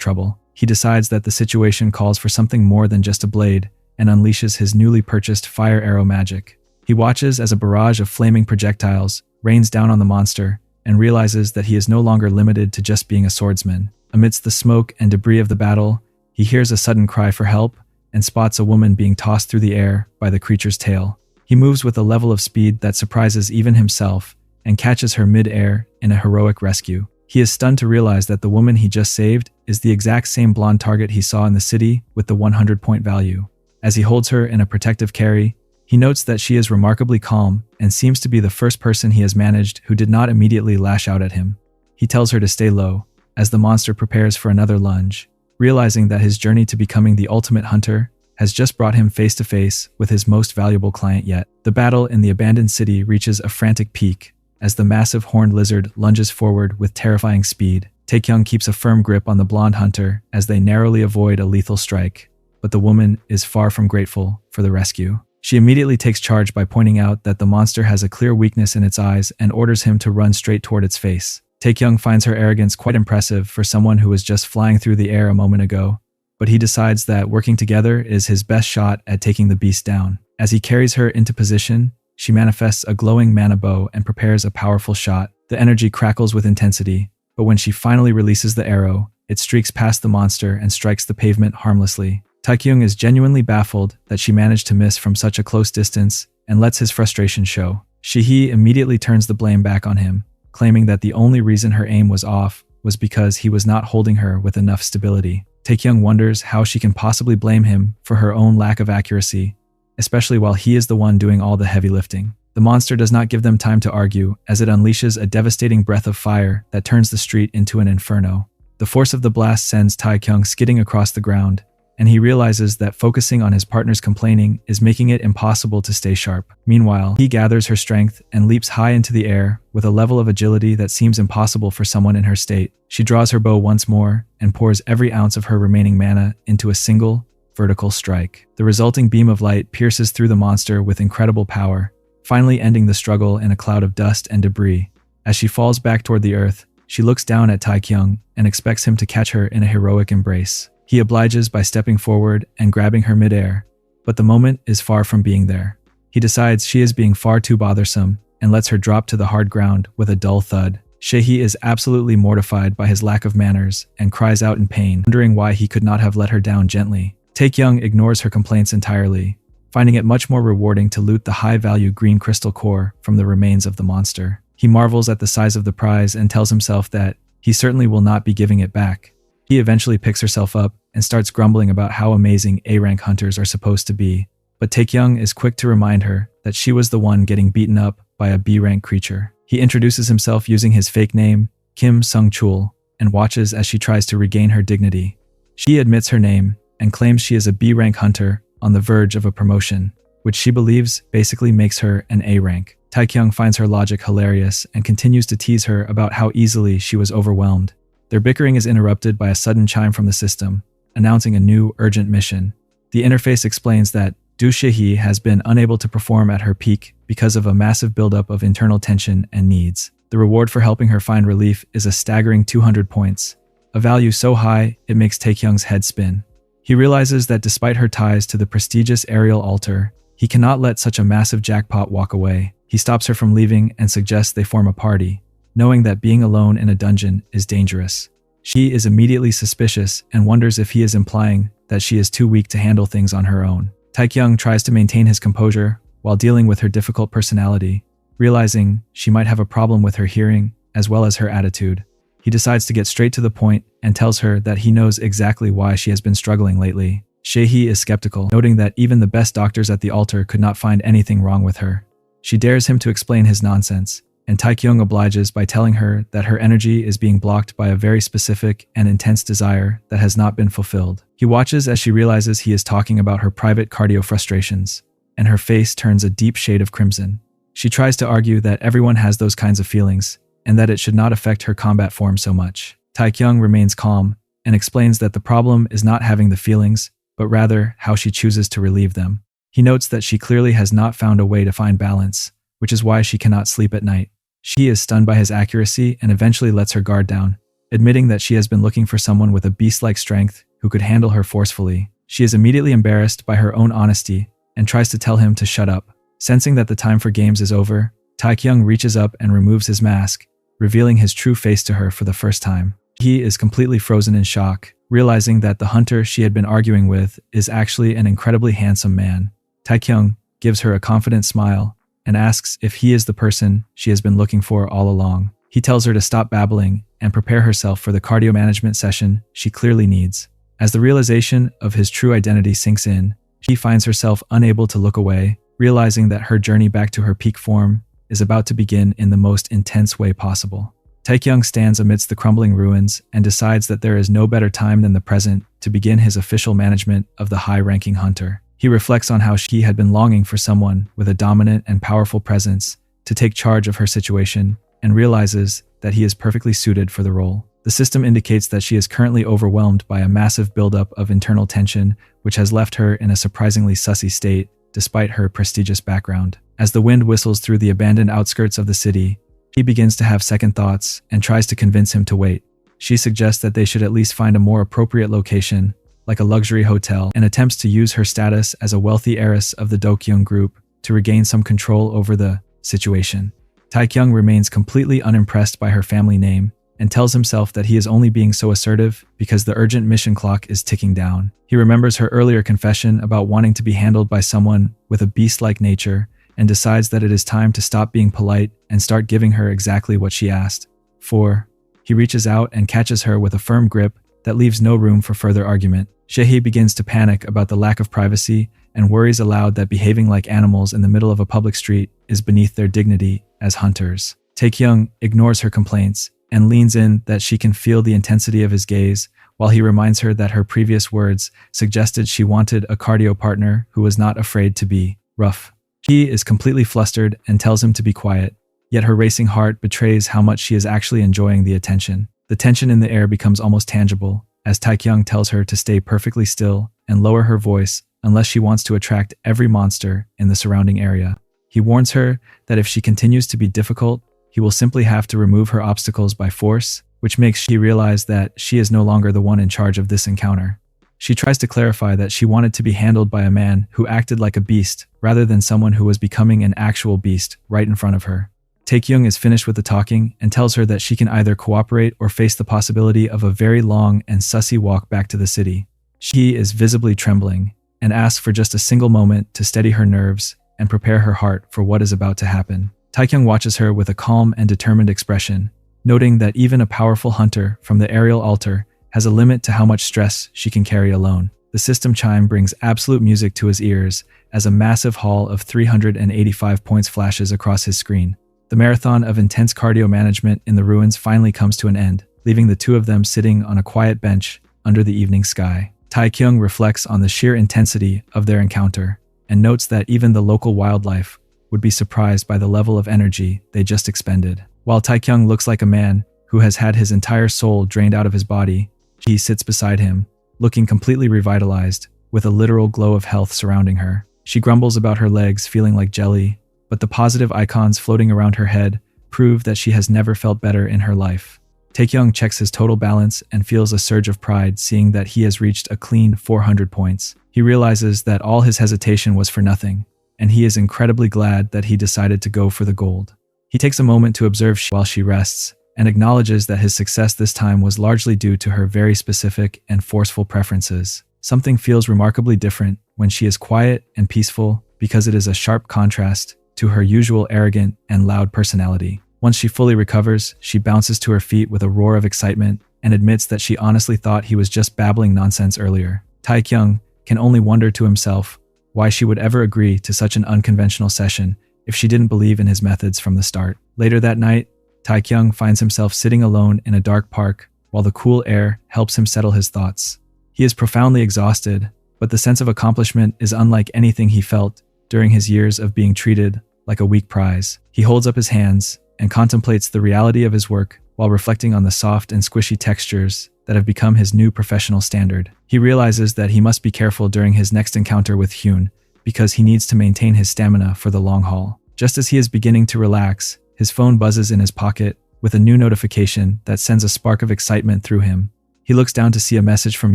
trouble. He decides that the situation calls for something more than just a blade and unleashes his newly purchased fire arrow magic. He watches as a barrage of flaming projectiles rains down on the monster and realizes that he is no longer limited to just being a swordsman. Amidst the smoke and debris of the battle, he hears a sudden cry for help and spots a woman being tossed through the air by the creature's tail. He moves with a level of speed that surprises even himself and catches her mid-air in a heroic rescue. He is stunned to realize that the woman he just saved is the exact same blonde target he saw in the city with the 100-point value. As he holds her in a protective carry, he notes that she is remarkably calm and seems to be the first person he has managed who did not immediately lash out at him. He tells her to stay low as the monster prepares for another lunge, realizing that his journey to becoming the ultimate hunter has just brought him face to face with his most valuable client yet. The battle in the abandoned city reaches a frantic peak as the massive horned lizard lunges forward with terrifying speed. Taekyung keeps a firm grip on the blonde hunter as they narrowly avoid a lethal strike, but the woman is far from grateful for the rescue. She immediately takes charge by pointing out that the monster has a clear weakness in its eyes and orders him to run straight toward its face. Taekyung finds her arrogance quite impressive for someone who was just flying through the air a moment ago, but he decides that working together is his best shot at taking the beast down. As he carries her into position, she manifests a glowing mana bow and prepares a powerful shot. The energy crackles with intensity, but when she finally releases the arrow, it streaks past the monster and strikes the pavement harmlessly. Taekyung is genuinely baffled that she managed to miss from such a close distance and lets his frustration show. Shihi immediately turns the blame back on him, claiming that the only reason her aim was off was because he was not holding her with enough stability. Taekyung wonders how she can possibly blame him for her own lack of accuracy, especially while he is the one doing all the heavy lifting. The monster does not give them time to argue as it unleashes a devastating breath of fire that turns the street into an inferno. The force of the blast sends Taekyung skidding across the ground, and he realizes that focusing on his partner's complaining is making it impossible to stay sharp. Meanwhile, he gathers her strength and leaps high into the air with a level of agility that seems impossible for someone in her state. She draws her bow once more and pours every ounce of her remaining mana into a single, vertical strike. The resulting beam of light pierces through the monster with incredible power, finally ending the struggle in a cloud of dust and debris. As she falls back toward the earth, she looks down at Taekyung and expects him to catch her in a heroic embrace. He obliges by stepping forward and grabbing her midair, but the moment is far from being there. He decides she is being far too bothersome and lets her drop to the hard ground with a dull thud. Shehi is absolutely mortified by his lack of manners and cries out in pain, wondering why he could not have let her down gently. Taekyung ignores her complaints entirely, finding it much more rewarding to loot the high-value green crystal core from the remains of the monster. He marvels at the size of the prize and tells himself that he certainly will not be giving it back. He eventually picks herself up and starts grumbling about how amazing A-rank hunters are supposed to be, but Taekyung is quick to remind her that she was the one getting beaten up by a B-rank creature. He introduces himself using his fake name, Kim Sung-chul, and watches as she tries to regain her dignity. She admits her name and claims she is a B-rank hunter on the verge of a promotion, which she believes basically makes her an A-rank. Taekyung finds her logic hilarious and continues to tease her about how easily she was overwhelmed. Their bickering is interrupted by a sudden chime from the system, announcing a new, urgent mission. The interface explains that Du Shihi has been unable to perform at her peak because of a massive buildup of internal tension and needs. The reward for helping her find relief is a staggering 200 points, a value so high it makes Taekyung's head spin. He realizes that despite her ties to the prestigious aerial altar, he cannot let such a massive jackpot walk away. He stops her from leaving and suggests they form a party, knowing that being alone in a dungeon is dangerous. She is immediately suspicious and wonders if he is implying that she is too weak to handle things on her own. Taekyung tries to maintain his composure while dealing with her difficult personality, realizing she might have a problem with her hearing as well as her attitude. He decides to get straight to the point and tells her that he knows exactly why she has been struggling lately. Shehi is skeptical, noting that even the best doctors at the altar could not find anything wrong with her. She dares him to explain his nonsense, and Taekyung obliges by telling her that her energy is being blocked by a very specific and intense desire that has not been fulfilled. He watches as she realizes he is talking about her private cardio frustrations, and her face turns a deep shade of crimson. She tries to argue that everyone has those kinds of feelings, and that it should not affect her combat form so much. Taekyung remains calm and explains that the problem is not having the feelings, but rather how she chooses to relieve them. He notes that she clearly has not found a way to find balance, which is why she cannot sleep at night. She is stunned by his accuracy and eventually lets her guard down, admitting that she has been looking for someone with a beast-like strength who could handle her forcefully. She is immediately embarrassed by her own honesty and tries to tell him to shut up. Sensing that the time for games is over, Taekyung reaches up and removes his mask, revealing his true face to her for the first time. He is completely frozen in shock, realizing that the hunter she had been arguing with is actually an incredibly handsome man. Taekyung gives her a confident smile and asks if he is the person she has been looking for all along. He tells her to stop babbling and prepare herself for the cardio management session she clearly needs. As the realization of his true identity sinks in, she finds herself unable to look away, realizing that her journey back to her peak form is about to begin in the most intense way possible. Taekyung stands amidst the crumbling ruins and decides that there is no better time than the present to begin his official management of the high-ranking hunter. He reflects on how she had been longing for someone with a dominant and powerful presence to take charge of her situation and realizes that he is perfectly suited for the role. The system indicates that she is currently overwhelmed by a massive buildup of internal tension, which has left her in a surprisingly sussy state despite her prestigious background. As the wind whistles through the abandoned outskirts of the city, he begins to have second thoughts and tries to convince him to wait. She suggests that they should at least find a more appropriate location, like a luxury hotel, and attempts to use her status as a wealthy heiress of the Dokyung group to regain some control over the situation. Taekyung remains completely unimpressed by her family name and tells himself that he is only being so assertive because the urgent mission clock is ticking down. He remembers her earlier confession about wanting to be handled by someone with a beast-like nature and decides that it is time to stop being polite and start giving her exactly what she asked for. He reaches out and catches her with a firm grip that leaves no room for further argument. Shehi begins to panic about the lack of privacy and worries aloud that behaving like animals in the middle of a public street is beneath their dignity as hunters. Taekyung ignores her complaints and leans in that she can feel the intensity of his gaze, while he reminds her that her previous words suggested she wanted a cardio partner who was not afraid to be rough. She is completely flustered and tells him to be quiet, yet her racing heart betrays how much she is actually enjoying the attention. The tension in the air becomes almost tangible as Taekyung tells her to stay perfectly still and lower her voice unless she wants to attract every monster in the surrounding area. He warns her that if she continues to be difficult, he will simply have to remove her obstacles by force, which makes she realize that she is no longer the one in charge of this encounter. She tries to clarify that she wanted to be handled by a man who acted like a beast rather than someone who was becoming an actual beast right in front of her. Taekyung is finished with the talking and tells her that she can either cooperate or face the possibility of a very long and sussy walk back to the city. She is visibly trembling and asks for just a single moment to steady her nerves and prepare her heart for what is about to happen. Taekyung watches her with a calm and determined expression, noting that even a powerful hunter from the aerial altar has a limit to how much stress she can carry alone. The system chime brings absolute music to his ears as a massive haul of 385 points flashes across his screen. The marathon of intense cardio management in the ruins finally comes to an end, leaving the two of them sitting on a quiet bench under the evening sky. Taekyung reflects on the sheer intensity of their encounter and notes that even the local wildlife would be surprised by the level of energy they just expended. While Taekyung looks like a man who has had his entire soul drained out of his body, he sits beside him, looking completely revitalized, with a literal glow of health surrounding her. She grumbles about her legs feeling like jelly, but the positive icons floating around her head prove that she has never felt better in her life. Taekyung checks his total balance and feels a surge of pride seeing that he has reached a clean 400 points. He realizes that all his hesitation was for nothing, and he is incredibly glad that he decided to go for the gold. He takes a moment to observe while she rests and acknowledges that his success this time was largely due to her very specific and forceful preferences. Something feels remarkably different when she is quiet and peaceful because it is a sharp contrast to her usual arrogant and loud personality. Once she fully recovers, she bounces to her feet with a roar of excitement and admits that she honestly thought he was just babbling nonsense earlier. Taekyung can only wonder to himself why she would ever agree to such an unconventional session if she didn't believe in his methods from the start. Later that night, Taekyung finds himself sitting alone in a dark park while the cool air helps him settle his thoughts. He is profoundly exhausted, but the sense of accomplishment is unlike anything he felt during his years of being treated like a weak prize. He holds up his hands and contemplates the reality of his work while reflecting on the soft and squishy textures that have become his new professional standard. He realizes that he must be careful during his next encounter with Hoin because he needs to maintain his stamina for the long haul. Just as he is beginning to relax, his phone buzzes in his pocket with a new notification that sends a spark of excitement through him. He looks down to see a message from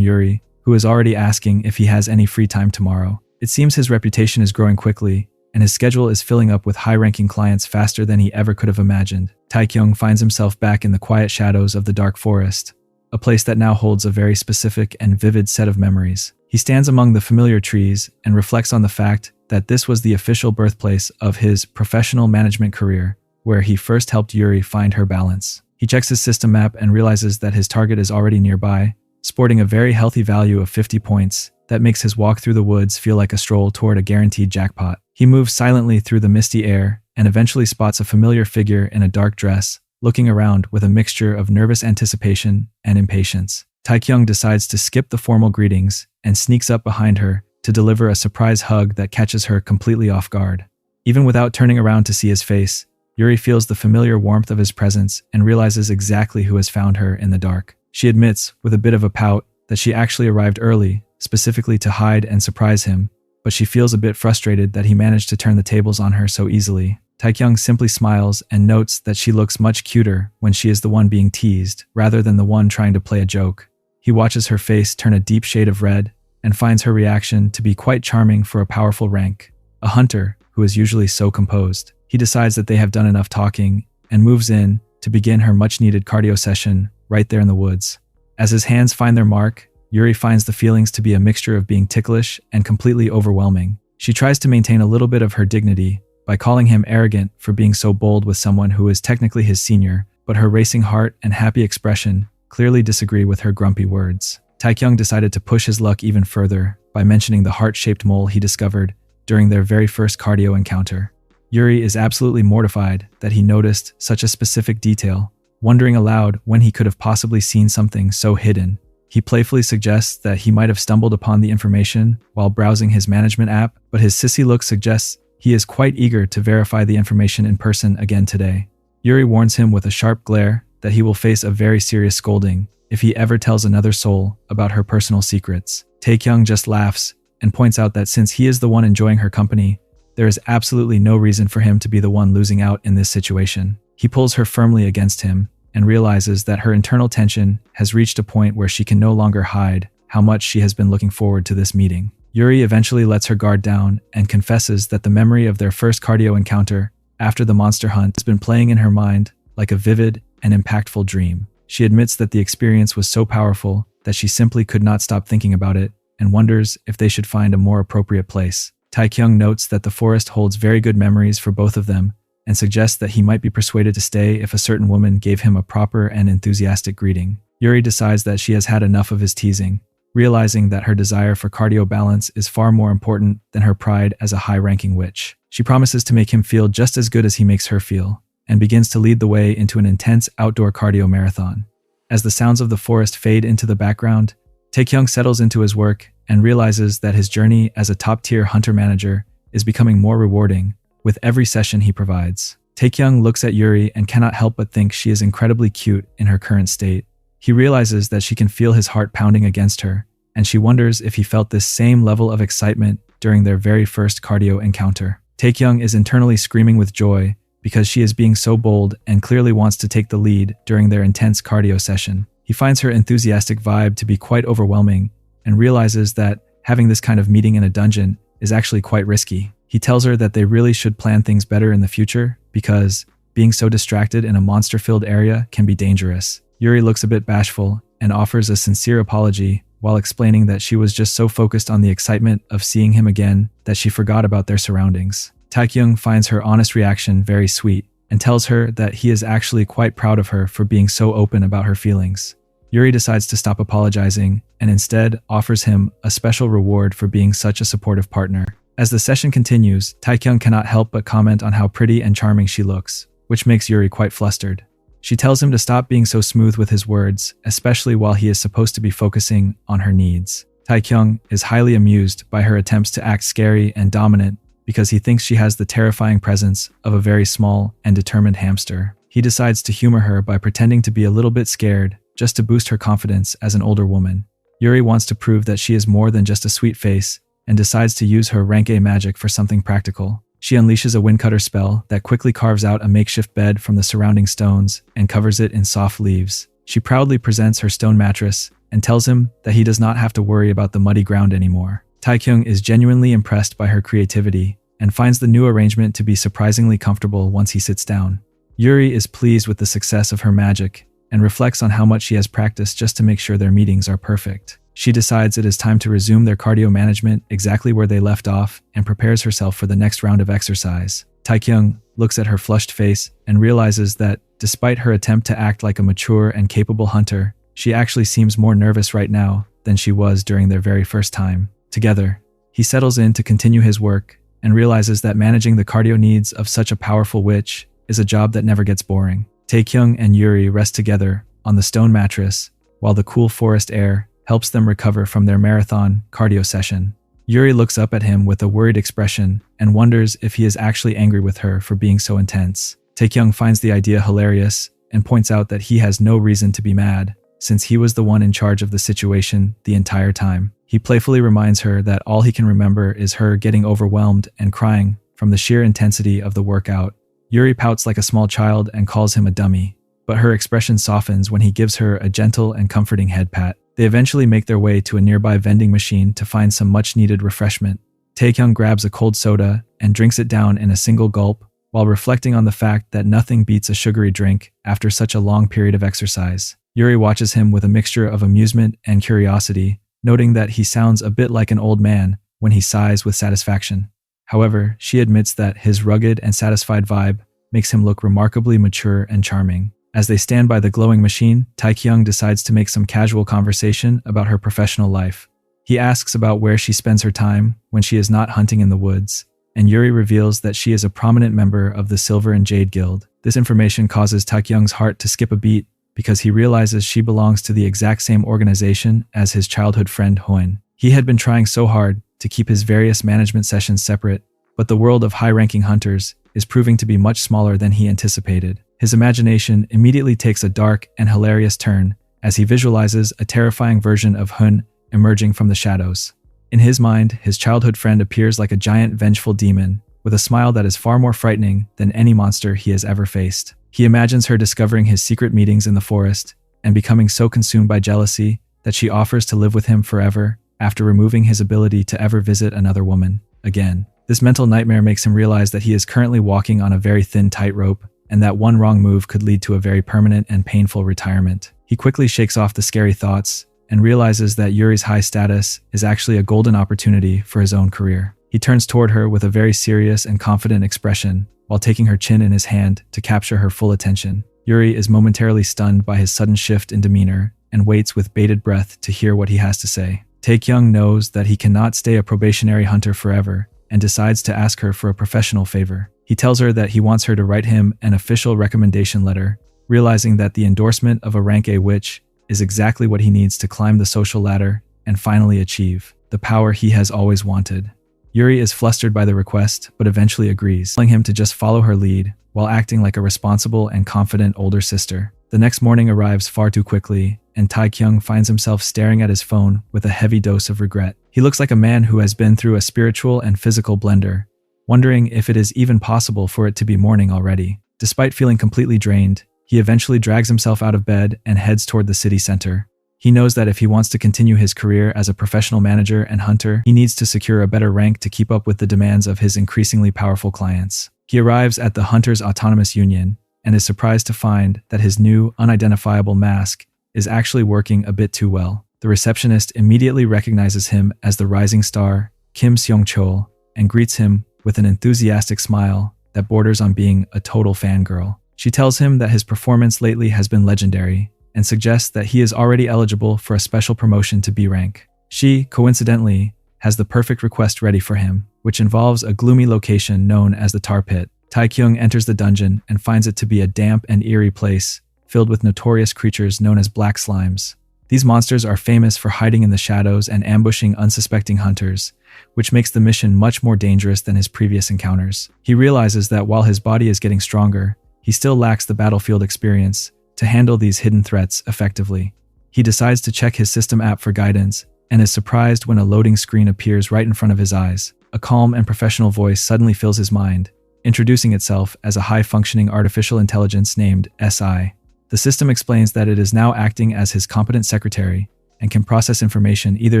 Yuri, who is already asking if he has any free time tomorrow. It seems his reputation is growing quickly, and his schedule is filling up with high-ranking clients faster than he ever could have imagined. Taekyung finds himself back in the quiet shadows of the dark forest, a place that now holds a very specific and vivid set of memories. He stands among the familiar trees and reflects on the fact that this was the official birthplace of his professional management career, where he first helped Yuri find her balance. He checks his system map and realizes that his target is already nearby, sporting a very healthy value of 50 points that makes his walk through the woods feel like a stroll toward a guaranteed jackpot. He moves silently through the misty air and eventually spots a familiar figure in a dark dress, looking around with a mixture of nervous anticipation and impatience. Taekyung decides to skip the formal greetings and sneaks up behind her to deliver a surprise hug that catches her completely off guard. Even without turning around to see his face, Yuri feels the familiar warmth of his presence and realizes exactly who has found her in the dark. She admits, with a bit of a pout, that she actually arrived early, specifically to hide and surprise him, but she feels a bit frustrated that he managed to turn the tables on her so easily. Taekyung simply smiles and notes that she looks much cuter when she is the one being teased, rather than the one trying to play a joke. He watches her face turn a deep shade of red and finds her reaction to be quite charming for a powerful rank, a hunter who is usually so composed. He decides that they have done enough talking and moves in to begin her much-needed cardio session right there in the woods. As his hands find their mark, Yuri finds the feelings to be a mixture of being ticklish and completely overwhelming. She tries to maintain a little bit of her dignity by calling him arrogant for being so bold with someone who is technically his senior, but her racing heart and happy expression clearly disagree with her grumpy words. Taekyung decided to push his luck even further by mentioning the heart-shaped mole he discovered during their very first cardio encounter. Yuri is absolutely mortified that he noticed such a specific detail, wondering aloud when he could have possibly seen something so hidden. He playfully suggests that he might have stumbled upon the information while browsing his management app, but his sissy look suggests he is quite eager to verify the information in person again today. Yuri warns him with a sharp glare that he will face a very serious scolding if he ever tells another soul about her personal secrets. Taekyung just laughs and points out that since he is the one enjoying her company, there is absolutely no reason for him to be the one losing out in this situation. He pulls her firmly against him and realizes that her internal tension has reached a point where she can no longer hide how much she has been looking forward to this meeting. Yuri eventually lets her guard down and confesses that the memory of their first cardio encounter after the monster hunt has been playing in her mind like a vivid and impactful dream. She admits that the experience was so powerful that she simply could not stop thinking about it and wonders if they should find a more appropriate place. Taekyung notes that the forest holds very good memories for both of them and suggests that he might be persuaded to stay if a certain woman gave him a proper and enthusiastic greeting. Yuri decides that she has had enough of his teasing, realizing that her desire for cardio balance is far more important than her pride as a high-ranking witch. She promises to make him feel just as good as he makes her feel, and begins to lead the way into an intense outdoor cardio marathon. As the sounds of the forest fade into the background, Taekyung settles into his work and realizes that his journey as a top-tier hunter-manager is becoming more rewarding with every session he provides. Taekyung looks at Yuri and cannot help but think she is incredibly cute in her current state. He realizes that she can feel his heart pounding against her, and she wonders if he felt this same level of excitement during their very first cardio encounter. Taekyung is internally screaming with joy because she is being so bold and clearly wants to take the lead during their intense cardio session. He finds her enthusiastic vibe to be quite overwhelming and realizes that having this kind of meeting in a dungeon is actually quite risky. He tells her that they really should plan things better in the future because being so distracted in a monster-filled area can be dangerous. Yuri looks a bit bashful and offers a sincere apology while explaining that she was just so focused on the excitement of seeing him again that she forgot about their surroundings. Taekyung finds her honest reaction very sweet and tells her that he is actually quite proud of her for being so open about her feelings. Yuri decides to stop apologizing and instead offers him a special reward for being such a supportive partner. As the session continues, Taekyung cannot help but comment on how pretty and charming she looks, which makes Yuri quite flustered. She tells him to stop being so smooth with his words, especially while he is supposed to be focusing on her needs. Taekyung is highly amused by her attempts to act scary and dominant because he thinks she has the terrifying presence of a very small and determined hamster. He decides to humor her by pretending to be a little bit scared just to boost her confidence as an older woman. Yuri wants to prove that she is more than just a sweet face and decides to use her rank A magic for something practical. She unleashes a windcutter spell that quickly carves out a makeshift bed from the surrounding stones and covers it in soft leaves. She proudly presents her stone mattress and tells him that he does not have to worry about the muddy ground anymore. Taekyung is genuinely impressed by her creativity and finds the new arrangement to be surprisingly comfortable once he sits down. Yuri is pleased with the success of her magic and reflects on how much she has practiced just to make sure their meetings are perfect. She decides it is time to resume their cardio management exactly where they left off and prepares herself for the next round of exercise. Taekyung looks at her flushed face and realizes that, despite her attempt to act like a mature and capable hunter, she actually seems more nervous right now than she was during their very first time. Together, he settles in to continue his work and realizes that managing the cardio needs of such a powerful witch is a job that never gets boring. Taekyung and Yuri rest together on the stone mattress while the cool forest air helps them recover from their marathon cardio session. Yuri looks up at him with a worried expression and wonders if he is actually angry with her for being so intense. Taekyung finds the idea hilarious and points out that he has no reason to be mad, since he was the one in charge of the situation the entire time. He playfully reminds her that all he can remember is her getting overwhelmed and crying from the sheer intensity of the workout. Yuri pouts like a small child and calls him a dummy, but her expression softens when he gives her a gentle and comforting head pat. They eventually make their way to a nearby vending machine to find some much-needed refreshment. Taekyung grabs a cold soda and drinks it down in a single gulp, while reflecting on the fact that nothing beats a sugary drink after such a long period of exercise. Yuri watches him with a mixture of amusement and curiosity, noting that he sounds a bit like an old man when he sighs with satisfaction. However, she admits that his rugged and satisfied vibe makes him look remarkably mature and charming. As they stand by the glowing machine, Taekyung decides to make some casual conversation about her professional life. He asks about where she spends her time when she is not hunting in the woods, and Yuri reveals that she is a prominent member of the Silver and Jade Guild. This information causes Taekyung's heart to skip a beat because he realizes she belongs to the exact same organization as his childhood friend Hoin. He had been trying so hard to keep his various management sessions separate, but the world of high-ranking hunters is proving to be much smaller than he anticipated. His imagination immediately takes a dark and hilarious turn as he visualizes a terrifying version of Hoin emerging from the shadows. In his mind, his childhood friend appears like a giant vengeful demon with a smile that is far more frightening than any monster he has ever faced. He imagines her discovering his secret meetings in the forest and becoming so consumed by jealousy that she offers to live with him forever after removing his ability to ever visit another woman again. This mental nightmare makes him realize that he is currently walking on a very thin tightrope and that one wrong move could lead to a very permanent and painful retirement. He quickly shakes off the scary thoughts and realizes that Yuri's high status is actually a golden opportunity for his own career. He turns toward her with a very serious and confident expression while taking her chin in his hand to capture her full attention. Yuri is momentarily stunned by his sudden shift in demeanor and waits with bated breath to hear what he has to say. Taekyung knows that he cannot stay a probationary hunter forever and decides to ask her for a professional favor. He tells her that he wants her to write him an official recommendation letter, realizing that the endorsement of a rank A witch is exactly what he needs to climb the social ladder and finally achieve the power he has always wanted. Yuri is flustered by the request, but eventually agrees, telling him to just follow her lead while acting like a responsible and confident older sister. The next morning arrives far too quickly, and Taekyung finds himself staring at his phone with a heavy dose of regret. He looks like a man who has been through a spiritual and physical blender, wondering if it is even possible for it to be morning already. Despite feeling completely drained, he eventually drags himself out of bed and heads toward the city center. He knows that if he wants to continue his career as a professional manager and hunter, he needs to secure a better rank to keep up with the demands of his increasingly powerful clients. He arrives at the Hunters Autonomous Union and is surprised to find that his new, unidentifiable mask is actually working a bit too well. The receptionist immediately recognizes him as the rising star, Kim Seong-chol, and greets him with an enthusiastic smile that borders on being a total fangirl. She tells him that his performance lately has been legendary and suggests that he is already eligible for a special promotion to B rank. She, coincidentally, has the perfect request ready for him, which involves a gloomy location known as the Tar Pit. Taekyung enters the dungeon and finds it to be a damp and eerie place filled with notorious creatures known as black slimes. These monsters are famous for hiding in the shadows and ambushing unsuspecting hunters, which makes the mission much more dangerous than his previous encounters. He realizes that while his body is getting stronger, he still lacks the battlefield experience to handle these hidden threats effectively. He decides to check his system app for guidance and is surprised when a loading screen appears right in front of his eyes. A calm and professional voice suddenly fills his mind, introducing itself as a high-functioning artificial intelligence named SI. The system explains that it is now acting as his competent secretary and can process information either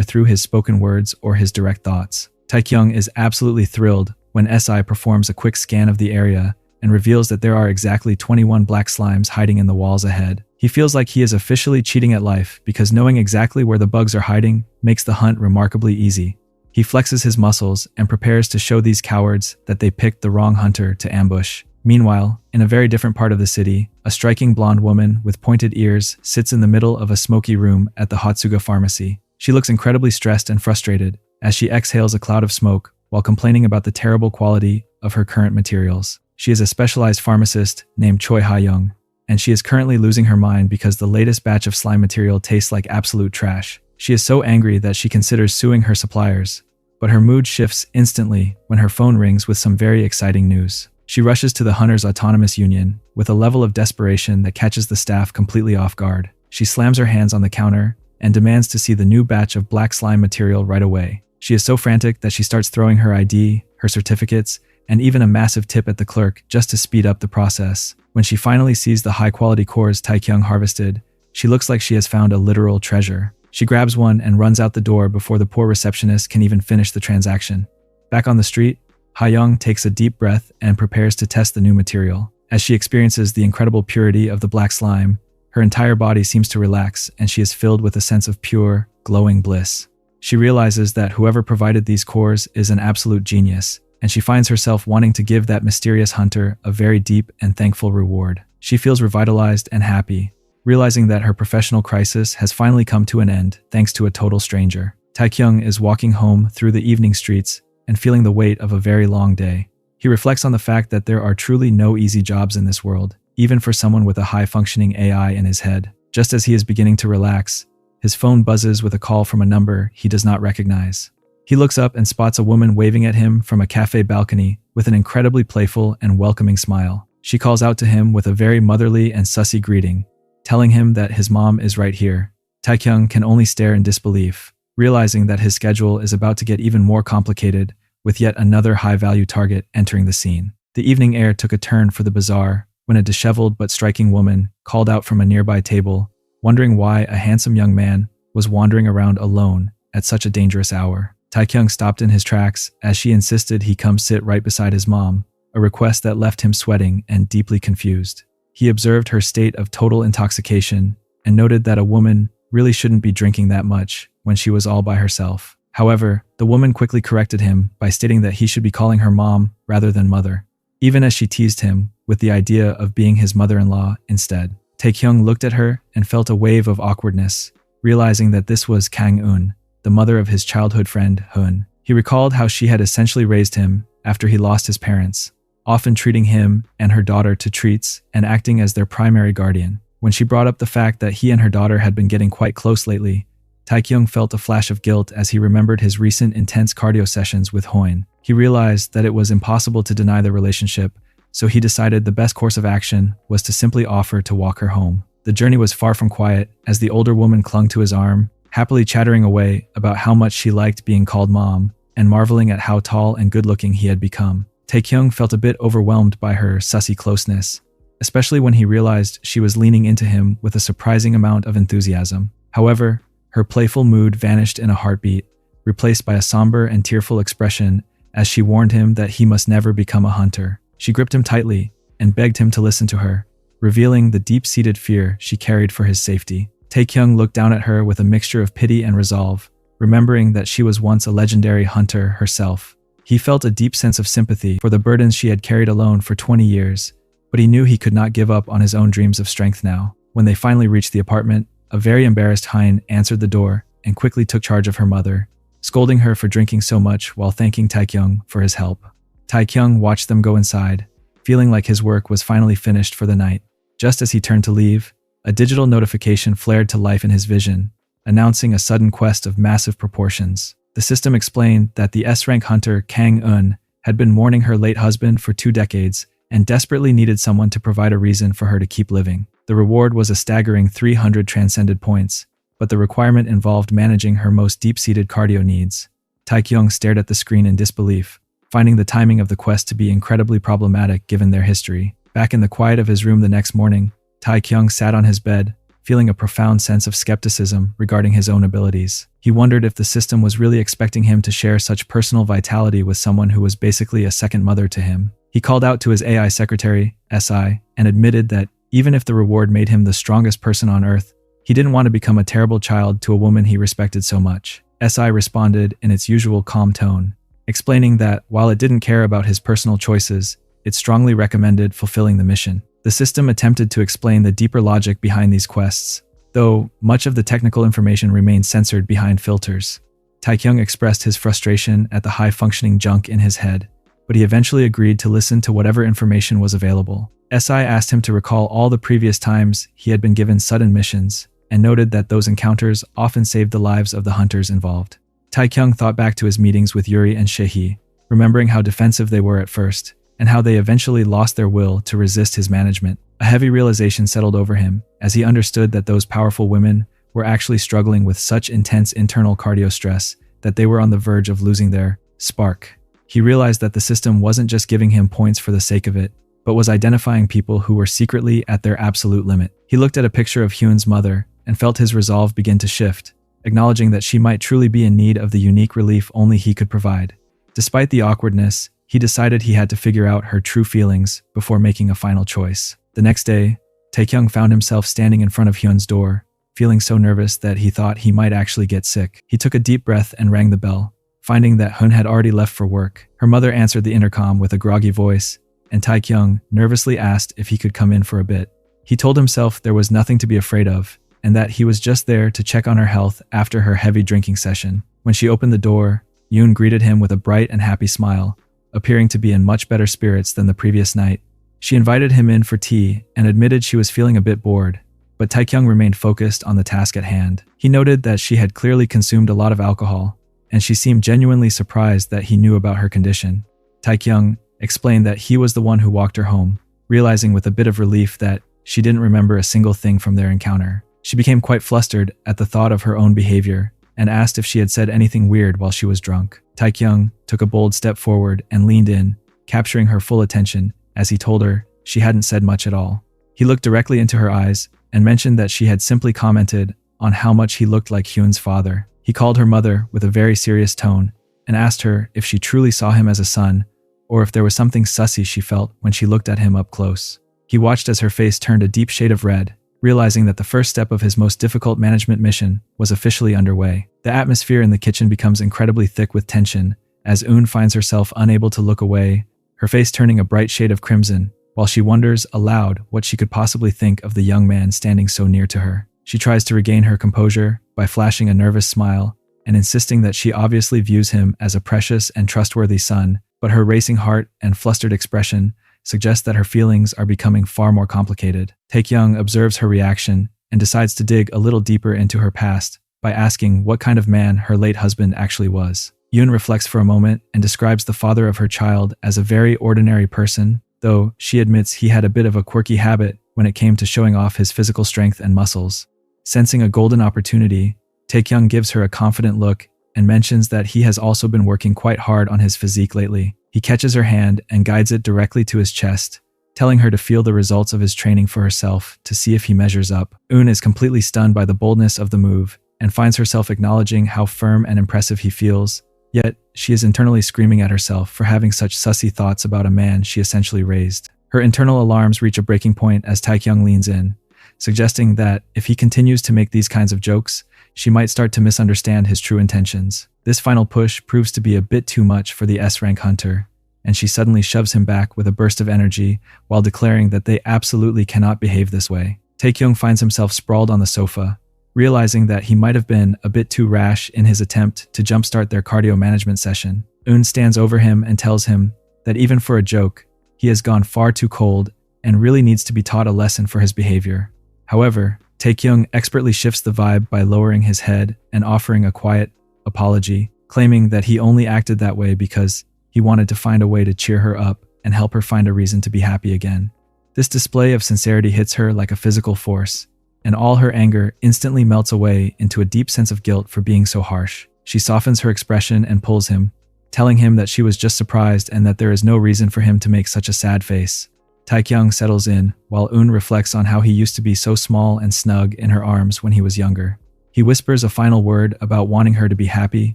through his spoken words or his direct thoughts. Taekyung is absolutely thrilled when SI performs a quick scan of the area and reveals that there are exactly 21 black slimes hiding in the walls ahead. He feels like he is officially cheating at life because knowing exactly where the bugs are hiding makes the hunt remarkably easy. He flexes his muscles and prepares to show these cowards that they picked the wrong hunter to ambush. Meanwhile, in a very different part of the city, a striking blonde woman with pointed ears sits in the middle of a smoky room at the Hotsuga pharmacy. She looks incredibly stressed and frustrated as she exhales a cloud of smoke while complaining about the terrible quality of her current materials. She is a specialized pharmacist named Choi Ha-young, and she is currently losing her mind because the latest batch of slime material tastes like absolute trash. She is so angry that she considers suing her suppliers, but her mood shifts instantly when her phone rings with some very exciting news. She rushes to the Hunters Autonomous Union with a level of desperation that catches the staff completely off guard. She slams her hands on the counter and demands to see the new batch of black slime material right away. She is so frantic that she starts throwing her ID, her certificates, and even a massive tip at the clerk just to speed up the process. When she finally sees the high-quality cores Taekyung harvested, she looks like she has found a literal treasure. She grabs one and runs out the door before the poor receptionist can even finish the transaction. Back on the street, Ha-young takes a deep breath and prepares to test the new material. As she experiences the incredible purity of the black slime, her entire body seems to relax and she is filled with a sense of pure, glowing bliss. She realizes that whoever provided these cores is an absolute genius, and she finds herself wanting to give that mysterious hunter a very deep and thankful reward. She feels revitalized and happy, realizing that her professional crisis has finally come to an end thanks to a total stranger. Taekyung is walking home through the evening streets and feeling the weight of a very long day. He reflects on the fact that there are truly no easy jobs in this world, even for someone with a high-functioning AI in his head. Just as he is beginning to relax, his phone buzzes with a call from a number he does not recognize. He looks up and spots a woman waving at him from a cafe balcony with an incredibly playful and welcoming smile. She calls out to him with a very motherly and sussy greeting, telling him that his mom is right here. Taekyung can only stare in disbelief, realizing that his schedule is about to get even more complicated with yet another high-value target entering the scene. The evening air took a turn for the bazaar when a disheveled but striking woman called out from a nearby table, wondering why a handsome young man was wandering around alone at such a dangerous hour. Taekyung stopped in his tracks as she insisted he come sit right beside his mom, a request that left him sweating and deeply confused. He observed her state of total intoxication and noted that a woman really shouldn't be drinking that much when she was all by herself. However, the woman quickly corrected him by stating that he should be calling her mom rather than mother, even as she teased him with the idea of being his mother-in-law instead. Taekyung looked at her and felt a wave of awkwardness, realizing that this was Kang-eun, the mother of his childhood friend Hoin. He recalled how she had essentially raised him after he lost his parents, often treating him and her daughter to treats and acting as their primary guardian. When she brought up the fact that he and her daughter had been getting quite close lately, Taekyung felt a flash of guilt as he remembered his recent intense cardio sessions with Hoin. He realized that it was impossible to deny the relationship, so he decided the best course of action was to simply offer to walk her home. The journey was far from quiet as the older woman clung to his arm, happily chattering away about how much she liked being called mom and marveling at how tall and good-looking he had become. Taekyung felt a bit overwhelmed by her sussy closeness, especially when he realized she was leaning into him with a surprising amount of enthusiasm. However, her playful mood vanished in a heartbeat, replaced by a somber and tearful expression as she warned him that he must never become a hunter. She gripped him tightly and begged him to listen to her, revealing the deep-seated fear she carried for his safety. Taekyung looked down at her with a mixture of pity and resolve, remembering that she was once a legendary hunter herself. He felt a deep sense of sympathy for the burdens she had carried alone for 20 years, but he knew he could not give up on his own dreams of strength now. When they finally reached the apartment, a very embarrassed Hoin answered the door and quickly took charge of her mother, scolding her for drinking so much while thanking Taekyung for his help. Taekyung watched them go inside, feeling like his work was finally finished for the night. Just as he turned to leave, a digital notification flared to life in his vision, announcing a sudden quest of massive proportions. The system explained that the S-rank hunter Kang-eun had been mourning her late husband for 2 decades and desperately needed someone to provide a reason for her to keep living. The reward was a staggering 300 transcended points, but the requirement involved managing her most deep-seated cardio needs. Taekyung stared at the screen in disbelief, finding the timing of the quest to be incredibly problematic given their history. Back in the quiet of his room the next morning, Taekyung sat on his bed, feeling a profound sense of skepticism regarding his own abilities. He wondered if the system was really expecting him to share such personal vitality with someone who was basically a second mother to him. He called out to his AI secretary, SI, and admitted that even if the reward made him the strongest person on Earth, he didn't want to become a terrible child to a woman he respected so much. SI responded in its usual calm tone, explaining that while it didn't care about his personal choices, it strongly recommended fulfilling the mission. The system attempted to explain the deeper logic behind these quests, though much of the technical information remained censored behind filters. Taekyung expressed his frustration at the high-functioning junk in his head, but he eventually agreed to listen to whatever information was available. SI asked him to recall all the previous times he had been given sudden missions, and noted that those encounters often saved the lives of the hunters involved. Taekyung thought back to his meetings with Yuri and Shehi, remembering how defensive they were at first, and how they eventually lost their will to resist his management. A heavy realization settled over him as he understood that those powerful women were actually struggling with such intense internal cardio stress that they were on the verge of losing their spark. He realized that the system wasn't just giving him points for the sake of it, but was identifying people who were secretly at their absolute limit. He looked at a picture of Hyun's mother and felt his resolve begin to shift, acknowledging that she might truly be in need of the unique relief only he could provide. Despite the awkwardness, he decided he had to figure out her true feelings before making a final choice. The next day, Taekyung found himself standing in front of Hyun's door, feeling so nervous that he thought he might actually get sick. He took a deep breath and rang the bell, finding that Hyun had already left for work. Her mother answered the intercom with a groggy voice, and Taekyung nervously asked if he could come in for a bit. He told himself there was nothing to be afraid of, and that he was just there to check on her health after her heavy drinking session. When she opened the door, Yoon greeted him with a bright and happy smile, appearing to be in much better spirits than the previous night. She invited him in for tea and admitted she was feeling a bit bored, but Taekyung remained focused on the task at hand. He noted that she had clearly consumed a lot of alcohol, and she seemed genuinely surprised that he knew about her condition. Taekyung explained that he was the one who walked her home, realizing with a bit of relief that she didn't remember a single thing from their encounter. She became quite flustered at the thought of her own behavior and asked if she had said anything weird while she was drunk. Taekyung took a bold step forward and leaned in, capturing her full attention as he told her she hadn't said much at all. He looked directly into her eyes and mentioned that she had simply commented on how much he looked like Hyun's father. He called her mother with a very serious tone and asked her if she truly saw him as a son or if there was something sussy she felt when she looked at him up close. He watched as her face turned a deep shade of red, realizing that the first step of his most difficult management mission was officially underway. The atmosphere in the kitchen becomes incredibly thick with tension as Eun finds herself unable to look away, her face turning a bright shade of crimson, while she wonders aloud what she could possibly think of the young man standing so near to her. She tries to regain her composure by flashing a nervous smile and insisting that she obviously views him as a precious and trustworthy son, but her racing heart and flustered expression suggests that her feelings are becoming far more complicated. Taekyung observes her reaction and decides to dig a little deeper into her past by asking what kind of man her late husband actually was. Yoon reflects for a moment and describes the father of her child as a very ordinary person, though she admits he had a bit of a quirky habit when it came to showing off his physical strength and muscles. Sensing a golden opportunity, Taekyung gives her a confident look and mentions that he has also been working quite hard on his physique lately. He catches her hand and guides it directly to his chest, telling her to feel the results of his training for herself to see if he measures up. Eun is completely stunned by the boldness of the move and finds herself acknowledging how firm and impressive he feels, yet she is internally screaming at herself for having such sussy thoughts about a man she essentially raised. Her internal alarms reach a breaking point as Taekyung leans in, suggesting that if he continues to make these kinds of jokes, she might start to misunderstand his true intentions. This final push proves to be a bit too much for the S-rank hunter, and she suddenly shoves him back with a burst of energy while declaring that they absolutely cannot behave this way. Taekyung finds himself sprawled on the sofa, realizing that he might have been a bit too rash in his attempt to jumpstart their cardio management session. Eun stands over him and tells him that even for a joke, he has gone far too cold and really needs to be taught a lesson for his behavior. However, Taekyung expertly shifts the vibe by lowering his head and offering a quiet apology, claiming that he only acted that way because he wanted to find a way to cheer her up and help her find a reason to be happy again. This display of sincerity hits her like a physical force, and all her anger instantly melts away into a deep sense of guilt for being so harsh. She softens her expression and pulls him, telling him that she was just surprised and that there is no reason for him to make such a sad face. Taekyung settles in, while Eun reflects on how he used to be so small and snug in her arms when he was younger. He whispers a final word about wanting her to be happy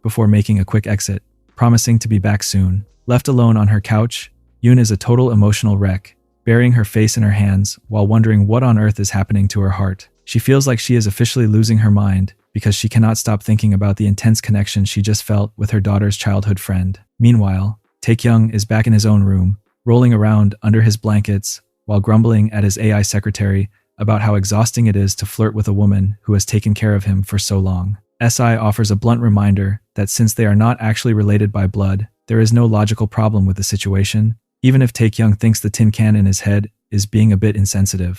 before making a quick exit, promising to be back soon. Left alone on her couch, Yoon is a total emotional wreck, burying her face in her hands while wondering what on earth is happening to her heart. She feels like she is officially losing her mind because she cannot stop thinking about the intense connection she just felt with her daughter's childhood friend. Meanwhile, Taekyung is back in his own room, rolling around under his blankets while grumbling at his AI secretary about how exhausting it is to flirt with a woman who has taken care of him for so long. SI offers a blunt reminder that since they are not actually related by blood, there is no logical problem with the situation, even if Taekyung thinks the tin can in his head is being a bit insensitive.